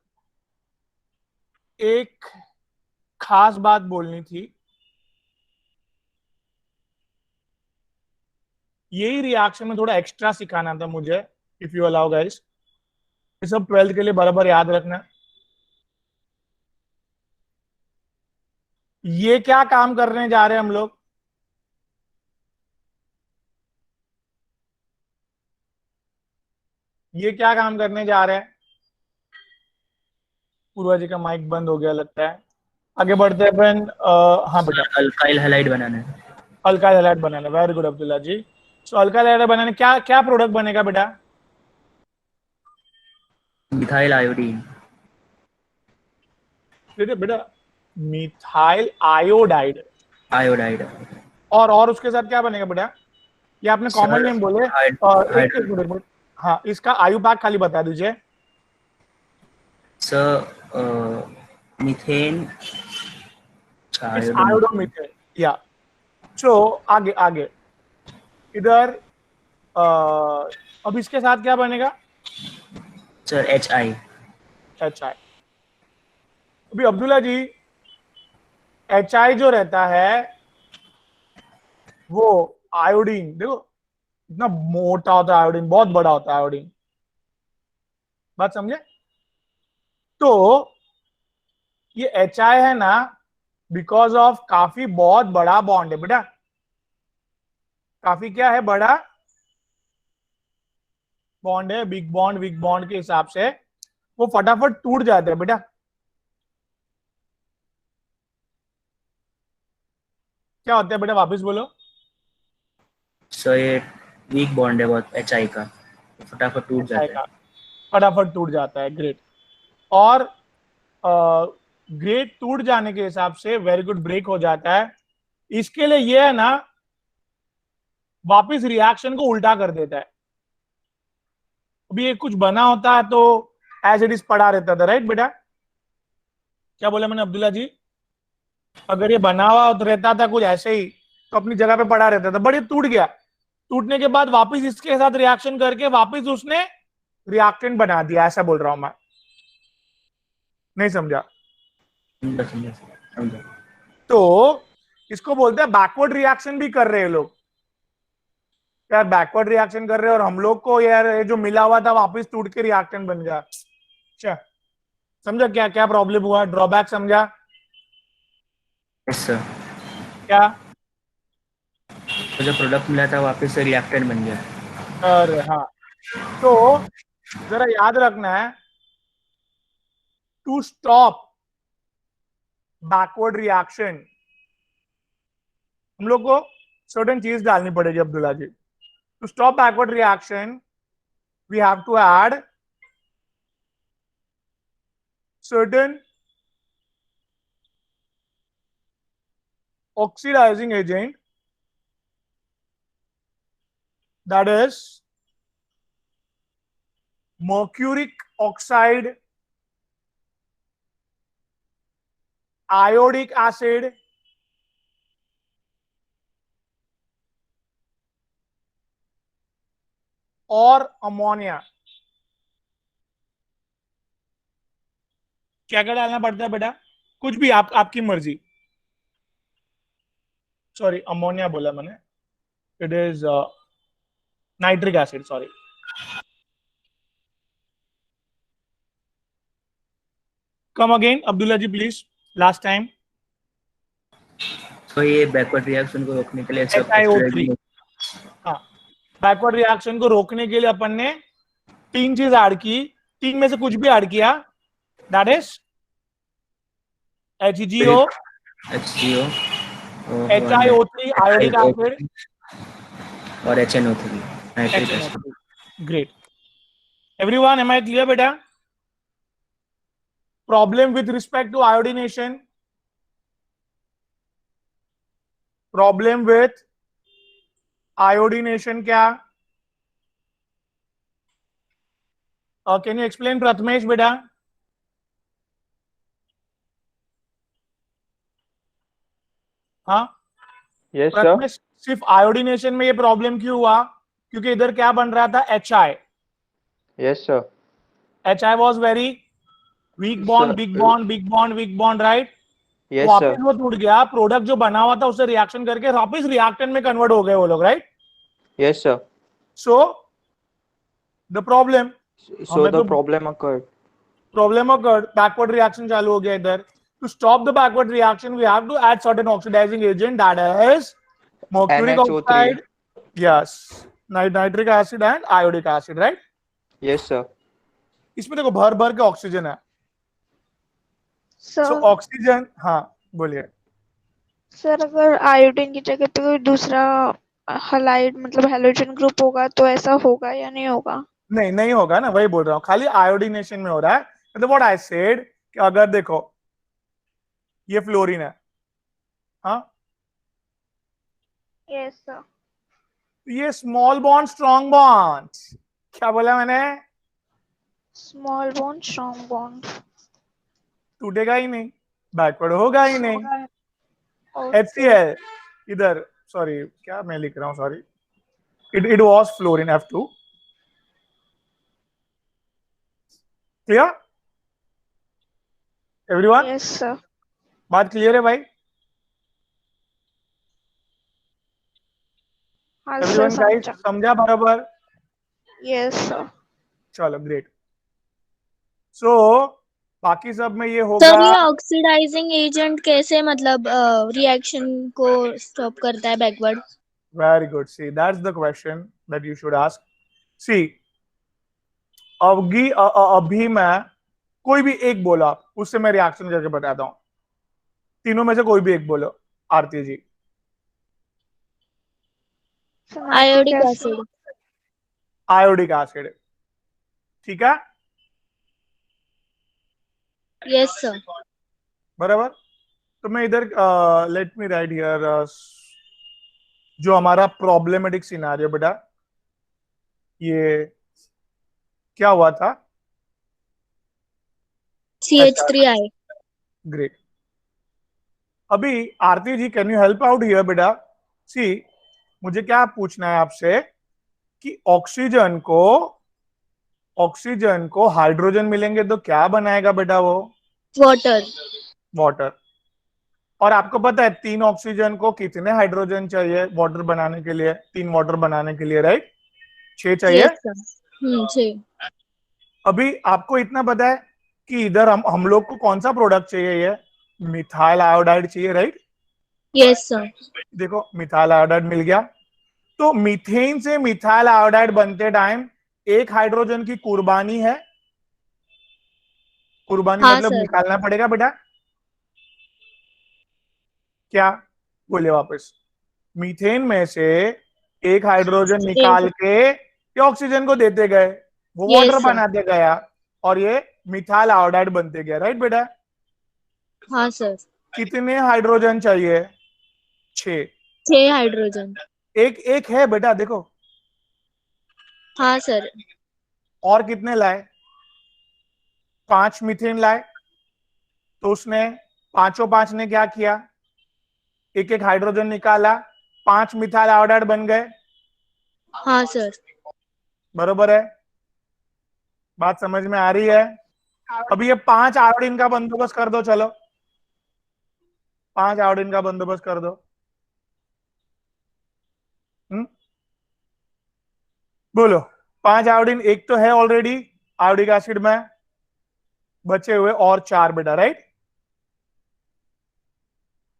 Speaker 1: एक खास बात बोलनी थी। यही रिएक्शन में थोड़ा एक्स्ट्रा सिखाना था मुझे, इफ यू अलाउ गाइस। ये सब 12th के लिए बराबर याद रखना। ये क्या काम करने जा रहे हैं हम लोग? ये क्या काम करने जा रहे हैं? पूर्वा जी का माइक बंद हो गया लगता है। आगे बढ़ते हैं अपन। हाँ बेटा,
Speaker 6: अल्काइल हैलाइड बनाना है।
Speaker 1: अल्काइल हैलाइड बनाना। वेरी गुड अब्दुल्ला जी। सो अल्काइल हैलाइड बनाने क्या क्या प्रोडक्ट बनेगा बेटा?
Speaker 6: Methyl iodine.
Speaker 1: देखिए बेटा, मिथाइल आयोडाइड।
Speaker 6: आयोडाइड।
Speaker 1: और उसके साथ क्या बनेगा बेटा? ये आपने कॉमन
Speaker 6: सर
Speaker 1: नेम बोले। एक मिनट, हाँ, इसका आयु पाक खाली बता दीजिए।
Speaker 6: सर मीथेन,
Speaker 1: इट्स आयोडोमीथेन, या। सो आगे आगे इधर, अब इसके साथ क्या बनेगा?
Speaker 6: Sir H I.
Speaker 1: HI। अभी अब्दुल्ला जी, HI जो रहता है वो आयोडीन, देखो इतना मोटा होता है आयोडीन, बहुत बड़ा होता है आयोडीन। बात समझे? तो ये HI है ना, बिकॉज ऑफ काफी बहुत बड़ा बॉन्ड है बेटा। काफी क्या है? बड़ा बॉन्ड है, बिग बॉन्ड, वीक बॉन्ड के हिसाब से वो फटाफट टूट जाते हैं बेटा। क्या होता है बेटा, वापस बोलो।
Speaker 6: सर ये वीक बॉन्ड है बहुत एच आई का, फटाफट टूट
Speaker 1: HI
Speaker 6: जाता
Speaker 1: का
Speaker 6: है।
Speaker 1: फटाफट टूट जाता है। ग्रेट। और ग्रेट टूट जाने के हिसाब से वेरी गुड ब्रेक हो जाता है। इसके लिए ये है ना, वापस रिएक्शन को उल्टा कर देता है। अभी ये कुछ बना होता है तो एज इट इज पड़ा रहता था, राइट बेटा? क्या बोला मैंने अब्दुल्ला जी? अगर ये बना हुआ रहता था कुछ ऐसे ही तो अपनी जगह पे पड़ा रहता था, बट ये टूट गया। टूटने के बाद वापस इसके साथ रिएक्शन करके वापस उसने रिएक्टेंट बना दिया, ऐसा बोल रहा हूं मैं। नहीं समझा?
Speaker 6: समझा।
Speaker 1: तो इसको बोलते हैं बैकवर्ड रिएक्शन भी कर रहे हैं लोग। यार बैकवर्ड रिएक्शन कर रहे हैं और हम लोग को यार ये जो मिला हुआ था वापस टूट के रिएक्टेंट बन गया। अच्छा, समझा क्या क्या प्रॉब्लम हुआ? ड्रॉबैक समझा
Speaker 6: यस सर।
Speaker 1: क्या?
Speaker 6: तो जो प्रोडक्ट मिला था वापस से रिएक्टेंट बन गया।
Speaker 1: अरे हाँ, तो जरा याद रखना है, टू स्टॉप बैकवर्ड रिएक्शन हम लोग को सर्टेन चीज डालनी पड़ेगी Abdullah ji. To stop backward reaction we have to add certain oxidising agent that is mercuric oxide, iodic acid, और अमोनिया। क्या क्या डालना पड़ता है बेटा? कुछ भी, आपकी मर्जी। सॉरी, अमोनिया बोला मैंने, it is nitric acid, sorry. Come again Abdullah ji please, last time.
Speaker 6: तो ये बैकवर्ड रिएक्शन को रोकने के लिए सब
Speaker 1: HiO3। हाँ, बैकवर्ड रिएक्शन को रोकने के लिए अपन ने 3 चीज ऐड की, 3 में से कुछ भी ऐड किया, that is HGO, HiO3 iodic acid
Speaker 6: और HNO3 nitric acid.
Speaker 1: Great. Everyone, am I clear बेटा? Problem with respect to iodination? Problem with iodination क्या? कैन यू एक्सप्लेन प्रथमेश बेटा? हाँ
Speaker 11: यस सर।
Speaker 1: प्रथमेश, सिर्फ आयोडीनेशन में ये प्रॉब्लम क्यों हुआ? क्योंकि इधर क्या बन रहा था? HI।
Speaker 11: Yes sir.
Speaker 1: HI was very weak bond,
Speaker 11: Sir,
Speaker 1: big bond, big bond, weak bond, right?
Speaker 11: Yes
Speaker 1: वापस
Speaker 11: सर।
Speaker 1: वो टूट गया, प्रोडक्ट जो बना हुआ था उससे रिएक्शन करके वापस रिएक्टेंट में कन्वर्ट हो गए वो लोग, right?
Speaker 11: Yes sir.
Speaker 1: So the problem,
Speaker 11: So the problem occurred.
Speaker 1: Backward reaction चालू हो गया इधर। To stop the backward reaction we have to add certain oxidising agent, that is mercuric
Speaker 11: NHO3.
Speaker 1: Oxide, yes, nitric acid and iodic acid, right?
Speaker 11: Yes sir.
Speaker 1: इसमें देखो भर भर के oxygen है।
Speaker 2: सर
Speaker 1: ऑक्सीजन, हाँ बोलिए।
Speaker 2: सर अगर आयोडीन की जगह पे कोई दूसरा हलाइड मतलब हेलोजन ग्रुप होगा तो ऐसा होगा या नहीं होगा?
Speaker 1: नहीं होगा ना, वही बोल रहा हूँ, खाली आयोडीनेशन में हो रहा है। मतलब व्हाट आई सेड कि अगर देखो ये फ्लोरीन है, हाँ,
Speaker 2: यस सर।
Speaker 1: ये स्मॉल बॉन्ड स्ट्रॉन्ग बॉन्ड, क्या बोला मैंने?
Speaker 2: स्मॉल बॉन्ड स्ट्रॉन्ग बॉन्ड
Speaker 1: टूटेगा ही नहीं, बैकवर्ड होगा ही नहीं।
Speaker 2: ओके।
Speaker 1: HCl इधर, सॉरी क्या मैं लिख रहा हूँ, sorry, it was fluorine F2। Clear everyone?
Speaker 2: Yes sir.
Speaker 1: बात क्लियर है भाई?
Speaker 2: हाँ सर
Speaker 1: एवरीवन गाइस, समझा बराबर?
Speaker 2: Yes sir.
Speaker 1: चलो ग्रेट। सो बाकी सब में ये
Speaker 7: सर
Speaker 1: होगा।
Speaker 7: ये ऑक्सीडाइजिंग एजेंट कैसे मतलब रिएक्शन को स्टॉप करता है backward?
Speaker 1: Very good. See, that's the question that you should ask. See, अभी मैं कोई भी एक बोलो आप, उससे मैं रिएक्शन करके बताता हूँ। तीनों में से कोई भी एक बोलो Aarti ji.
Speaker 7: Iodic acid.
Speaker 1: Iodic acid, ठीक है?
Speaker 7: Yes sir.
Speaker 1: बराबर। तो मैं इधर लेट मी राइट हियर जो हमारा प्रॉब्लमेटिक सिनारियो बेटा, ये क्या हुआ था?
Speaker 7: CH3I।
Speaker 1: ग्रेट। अभी Aarti ji can you help out here बेटा? सी, मुझे क्या पूछना है आपसे कि ऑक्सीजन को हाइड्रोजन मिलेंगे तो क्या बनाएगा बेटा वो? वाटर। और आपको पता है 3 ऑक्सीजन को कितने हाइड्रोजन चाहिए वाटर बनाने के लिए? 3 वाटर बनाने के लिए, राइट? 6 चाहिए।
Speaker 7: Yes sir. 6।
Speaker 1: अभी आपको इतना पता है कि इधर हम लोग को कौन सा प्रोडक्ट चाहिए? ये मिथाइल आयोडाइड चाहिए, राइट?
Speaker 7: Yes sir.
Speaker 1: देखो मिथाइल आयोडाइड मिल गया। तो मीथेन से मिथाइल आयोडाइड बनते टाइम एक हाइड्रोजन की कुर्बानी है। कुर्बानी
Speaker 7: हाँ,
Speaker 1: मतलब
Speaker 7: सर।
Speaker 1: निकालना पड़ेगा बेटा। क्या बोले वापस? मीथेन में से एक हाइड्रोजन निकाल के ये ऑक्सीजन को देते गए, वो
Speaker 7: Yes,
Speaker 1: वाटर
Speaker 7: sir.
Speaker 1: बनाते गया और ये मिथाइल आयोडाइड बनते गया, राइट बेटा?
Speaker 7: हाँ सर।
Speaker 1: कितने हाइड्रोजन चाहिए? 6।
Speaker 7: 6 हाइड्रोजन।
Speaker 1: एक है बेटा, देखो
Speaker 7: हाँ सर।
Speaker 1: और कितने लाए? 5 मीथेन लाए। तो उसने पांचों 5 ने क्या किया? एक एक हाइड्रोजन निकाला, 5 मिथाइल आयोडाइड बन गए।
Speaker 7: हाँ सर।
Speaker 1: बरोबर है? बात समझ में आ रही है? अभी ये 5 आयोडीन का बंदोबस्त कर दो, चलो 5 आयोडीन का बंदोबस्त कर दो। बोलो 5 आयोडीन, एक तो है ऑलरेडी आयोडिक एसिड में, बचे हुए और 4 बेटा, राइट?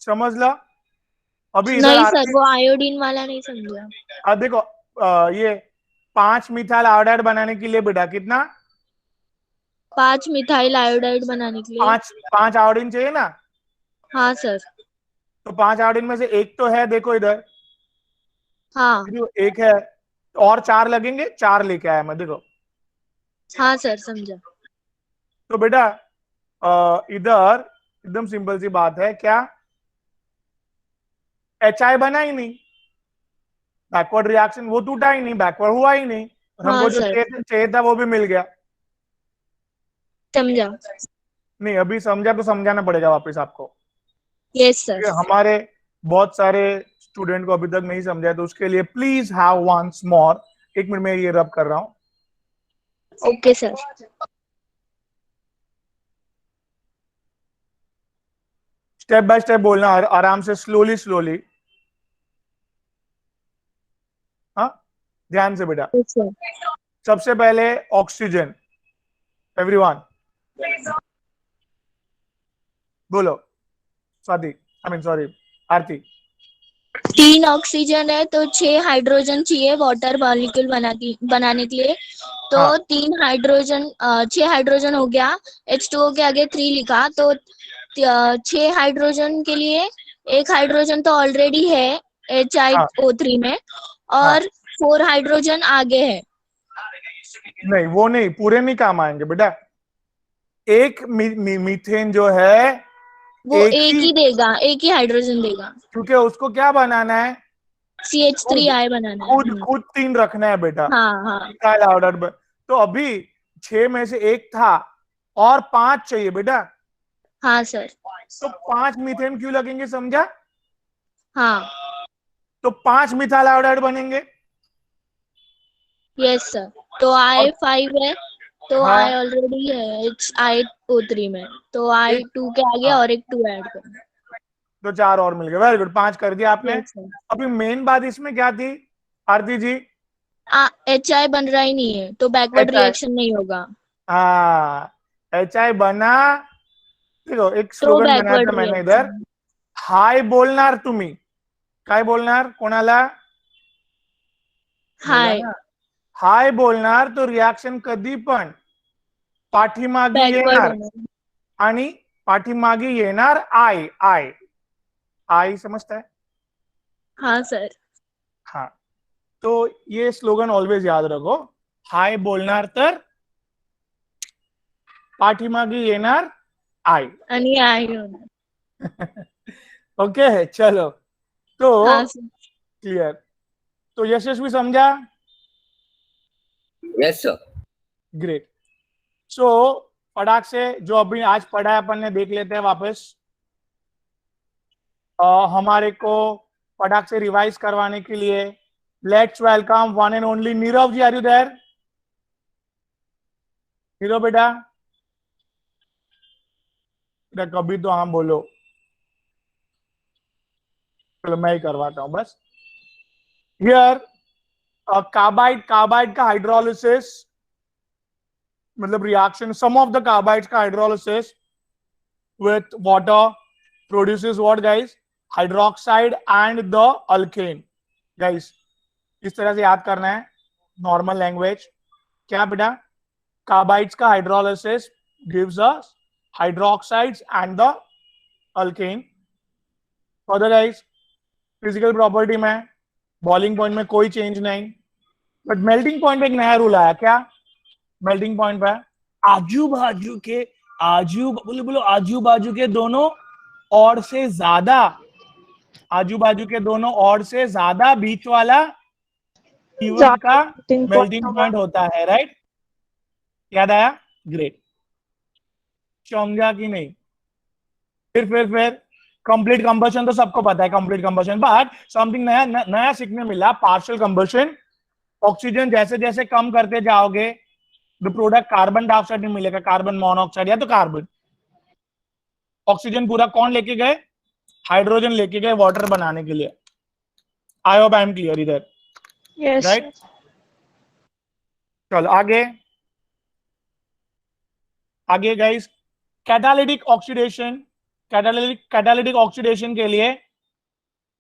Speaker 1: समझ ला। अभी इधर
Speaker 7: नहीं
Speaker 1: आते
Speaker 7: सर, वो आयोडीन वाला नहीं समझा।
Speaker 1: अब देखो, ये 5 मिथाइल आयोडाइड बनाने के लिए बेटा कितना?
Speaker 7: 5 मिथाइल आयोडाइड बनाने के लिए।
Speaker 1: 5 आयोडीन चाहिए ना?
Speaker 7: हाँ सर।
Speaker 1: तो 5 आयोडीन में से एक तो है, देखो इधर,
Speaker 7: हाँ।
Speaker 1: जो एक है, और 4 लगेंगे, 4 लेके आया मैं, देखो।
Speaker 7: हाँ सर, समझा।
Speaker 1: तो बेटा इधर एकदम सिंपल सी बात है, क्या HI बना ही नहीं, बैकवर्ड रिएक्शन वो टूटा ही नहीं, बैकवर्ड हुआ ही नहीं, और हमको
Speaker 7: हाँ
Speaker 1: जो
Speaker 7: सर,
Speaker 1: चाहिए था वो भी मिल गया।
Speaker 7: समझा।
Speaker 1: नहीं, अभी समझा तो समझाना पड़ेगा वापस आपको।
Speaker 7: Yes sir.
Speaker 1: हमारे बहुत सारे स्टूडेंट को अभी तक नहीं समझा है, तो उसके लिए please have once more. 1 minute में ये रब कर रहा हूं।
Speaker 7: Okay sir.
Speaker 1: Step by step बोलना, आराम से, स्लोली स्लोली। हाँ, ध्यान से बेटा।
Speaker 7: Yes sir.
Speaker 1: सबसे पहले ऑक्सीजन, एवरीवन बोलो। Swati, I mean sorry, Aarti.
Speaker 7: 3 oxygen है तो 6 हाइड्रोजन चाहिए वाटर मॉलिक्यूल बनाने के लिए। तो
Speaker 1: हाँ।
Speaker 7: 3 हाइड्रोजन 6 हाइड्रोजन हो गया। H2O के आगे 3 लिखा, तो 6 हाइड्रोजन के लिए एक हाइड्रोजन तो ऑलरेडी है HiO3 में, और 4 हाइड्रोजन आगे है।
Speaker 1: नहीं, वो नहीं, पूरे नहीं काम आएंगे बेटा। एक मीथेन जो है
Speaker 7: वो एक ही देगा, एक ही हाइड्रोजन देगा।
Speaker 1: क्योंकि उसको क्या बनाना है?
Speaker 7: CH3I बनाना है।
Speaker 1: खुद 3 रखना है बेटा।
Speaker 7: हाँ हाँ।
Speaker 1: Methyl iodide. तो अभी 6 में से 1 था और 5 चाहिए बेटा।
Speaker 7: हाँ सर।
Speaker 1: तो 5 मीथेन क्यों लगेंगे, समझा?
Speaker 7: हाँ।
Speaker 1: तो 5 मिथाइल आयोडाइड बनेंगे।
Speaker 7: Yes sir. तो I5 है, तो
Speaker 1: हाँ।
Speaker 7: I ऑलरेडी है HiO3 में, तो I2 के आगे और एक 2 ऐड करो।
Speaker 1: तो 4 और मिल गए। वेरी गुड, 5 कर दिया आपने।
Speaker 7: Yes sir.
Speaker 1: अभी मेन बात इसमें क्या थी आरती जी?
Speaker 7: HI बन रहा ही नहीं है, तो बैकवर्ड
Speaker 1: HI,
Speaker 7: रिएक्शन नहीं होगा।
Speaker 1: हाँ, HI बना। देखो एक
Speaker 7: तो
Speaker 1: स्लोगन बनाया
Speaker 7: बैकवर्ड
Speaker 1: था मैंने इधर,
Speaker 7: रिएक्शन।
Speaker 1: हाय बोलणार तुम्ही, काय बोलणार कोणाला?
Speaker 7: हाय।
Speaker 1: हाय बोलणार तो रिएक्शन कधी पण पाठीमागे
Speaker 7: बैकवर्ड
Speaker 1: येणार,
Speaker 7: होना।
Speaker 1: आणि पाठीमागे येणार आय आय आय, समझता है?
Speaker 7: हाँ सर।
Speaker 1: हाँ, तो ये स्लोगन ऑलवेज याद रखो, हाय बोलणार तर पाठीमागे येणार आय।
Speaker 7: आणि I होना।
Speaker 1: ओके, चलो। तो
Speaker 7: हाँ सर।
Speaker 1: क्लियर? तो यशस्वी समझा?
Speaker 9: Yes sir.
Speaker 1: ग्रेट। सो फटाक से जो अभी आज पढ़ा है अपन ने देख लेते हैं वापस। हमारे को फटाक से रिवाइज करवाने के लिए let's welcome one and only Neerav ji. Are you there? Neerav बेटा, कभी तो हाँ बोलो। चलो मैं ही करवाता हूं बस। हियर कार्बाइड का हाइड्रोलिसिस, मतलब reaction, some of the carbides का hydrolysis with water produces what guys? Hydroxide and the alkane guys। इस तरह से याद करना है, नॉर्मल लैंग्वेज। क्या बेटा? कार्बाइड्स का hydrolysis gives us hydroxides and the alkane। Further guys, physical property में बॉइलिंग पॉइंट में कोई चेंज नहीं, बट मेल्टिंग पॉइंट पे एक नया रूल आया। क्या मेल्टिंग पॉइंट पे? आजू बाजू के बोलो आजू बाजू के दोनों और से ज्यादा, आजू बाजू के दोनों और से ज्यादा बीच वाला T1 का
Speaker 2: melting
Speaker 1: मेल्टिंग
Speaker 2: point
Speaker 1: पॉइंट होता है, राइट? याद आया? ग्रेट। समझा कि नहीं? फिर कंप्लीट कंबशन तो सबको पता है, कंप्लीट कंबशन, बट समथिंग नया नया सीखने मिला, पार्शियल कंबशन। ऑक्सीजन जैसे जैसे कम करते जाओगे, द प्रोडक्ट कार्बन डाइऑक्साइड नहीं मिलेगा, कार्बन मोनोऑक्साइड या तो कार्बन। ऑक्सीजन पूरा कौन लेके गए? हाइड्रोजन लेके गए वाटर बनाने के लिए। आई होप आई एम क्लियर इधर,
Speaker 2: yes
Speaker 1: राइट? चलो आगे आगे guys, catalytic oxidation. Catalytic oxidation के लिए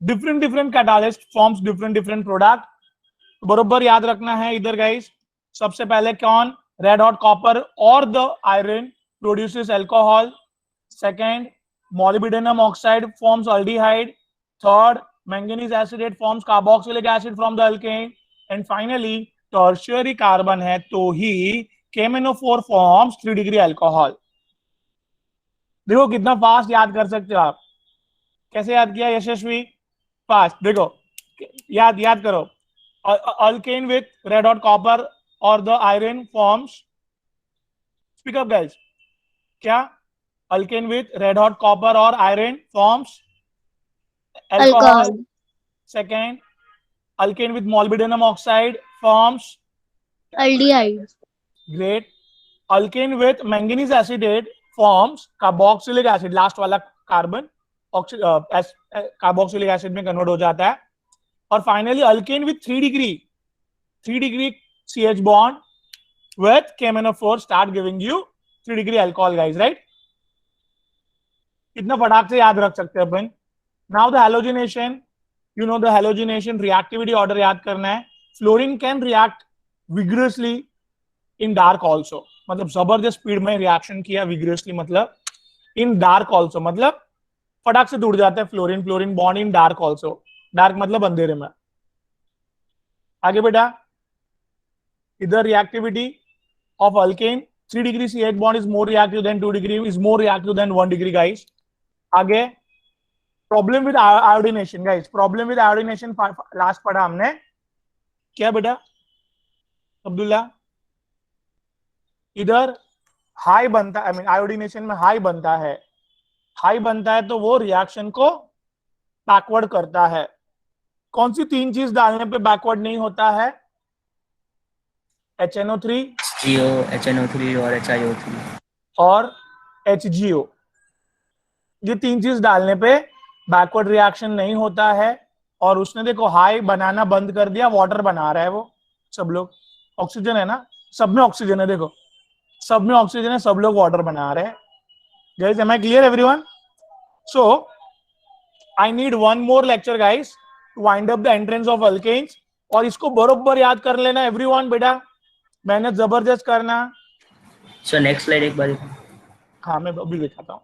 Speaker 1: different catalyst forms different product, बरोबर याद रखना है इधर गाइस। सबसे पहले कौन? रेड हॉट कॉपर और the iron produces alcohol. Second, molybdenum oxide forms aldehyde. Third, manganese acetate forms carboxylic acid from the alkane. And finally, tertiary carbon है तो ही KMNO4 forms 3 डिग्री अल्कोहल। देखो कितना फास्ट याद कर सकते हो आप। कैसे याद किया यशस्वी? फास्ट। देखो याद करो, alkane with red hot copper or the iron forms, speak up guys, क्या? Alkane with red hot copper or iron forms alcohol.
Speaker 7: alcohol,
Speaker 1: Second, alkane with molybdenum oxide forms,
Speaker 7: aldehyde,
Speaker 1: great. Alkane with manganese acetate forms carboxylic acid, last वाला carbon carboxylic acid में convert हो जाता है। और finally alkane with 3 degree CH bond with KMNO4 start giving you 3 degree alcohol guys, right? कितना फटाक से याद रख सकते हैं अपन। Now the halogenation, you know the halogenation reactivity order याद करना है। Fluorine can react vigorously in dark also, मतलब जबरदस्त स्पीड में रिएक्शन किया, विग्रसली मतलब इन डार्क ऑल्सो, मतलब फटाक से टूट जाता है fluorine bond in dark also. Dark मतलब अंधेरे में। आगे बेटा, इधर reactivity of alkane 3 degree CH bond is more reactive than 2 degree, is more reactive than 1 degree guys. आगे problem with iodination guys, problem with iodination last पढ़ा हमने, क्या बेटा अब्दुल्ला? इधर हाई बनता है, आई मीन आयोडीनेशन में हाई बनता है, हाई बनता है तो वो रिएक्शन को बैकवर्ड करता है। कौन सी 3 चीज डालने पे बैकवर्ड नहीं होता है? HNO3,
Speaker 6: CO, HNO3 और HIO3
Speaker 1: और HGO। ये 3 चीज डालने पे बैकवर्ड रिएक्शन नहीं होता है। और उसने देखो हाई बनाना बंद कर दिया, वाटर बना रहा है वो। सब लोग ऑक्सीजन है ना, सब में ऑक्सीजन है, देखो सब में ऑक्सीजन है, सब लोग वाटर बना रहे हैं। Guys am I clear everyone? So I need one more lecture guys to wind up the entrance of alkanes, और इसको बरोबर याद कर लेना एवरीवन बेटा, मेहनत जबरदस्त करना।
Speaker 6: सर नेक्स्ट स्लाइड एक बार।
Speaker 1: हाँ मैं अभी दिखाता हूँ,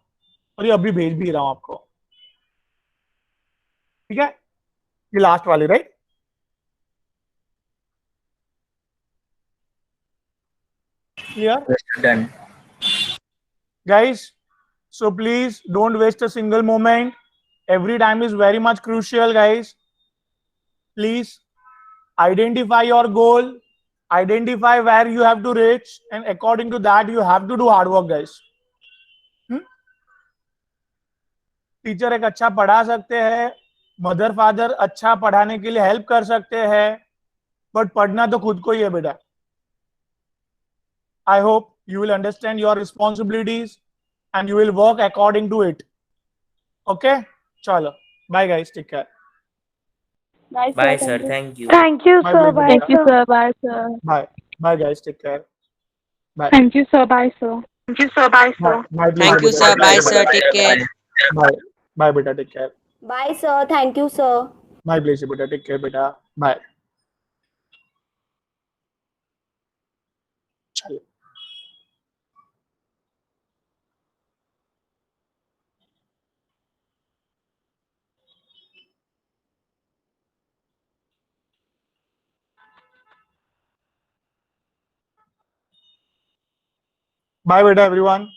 Speaker 1: और ये अभी भेज भी रहा हूँ आपको, ठीक है? ये लास्ट वाली, right? Clear
Speaker 6: done
Speaker 1: guys? So please don't waste a single moment, every time is very much crucial guys. Please identify your goal, identify where you have to reach, and according to that you have to do hard work guys. Teacher एक अच्छा पढ़ा सकते हैं, mother father अच्छा पढ़ाने के लिए help कर सकते हैं, बट पढ़ना तो खुद को ही है बेटा। I hope you will understand your responsibilities and you will work according to it. Okay? Chalo. Bye guys. Take care.
Speaker 6: Bye sir, thank you.
Speaker 10: Thank you,
Speaker 1: Bye,
Speaker 10: sir.
Speaker 1: Blake.
Speaker 10: Bye,
Speaker 2: thank you
Speaker 10: sir.
Speaker 2: sir, bye sir,
Speaker 1: Bye. Bye guys. Take care. Bye.
Speaker 2: thank you sir, bye sir, thank you sir, bye sir.
Speaker 1: Bye. Bye.
Speaker 4: Thank you, sir. Bye, sir. Take care.
Speaker 1: Bye. Bye beta. Take care.
Speaker 10: Bye, sir. Thank you, sir.
Speaker 1: Bye Blaze beta. Take care beta. Bye. Chalo. Bye beta everyone.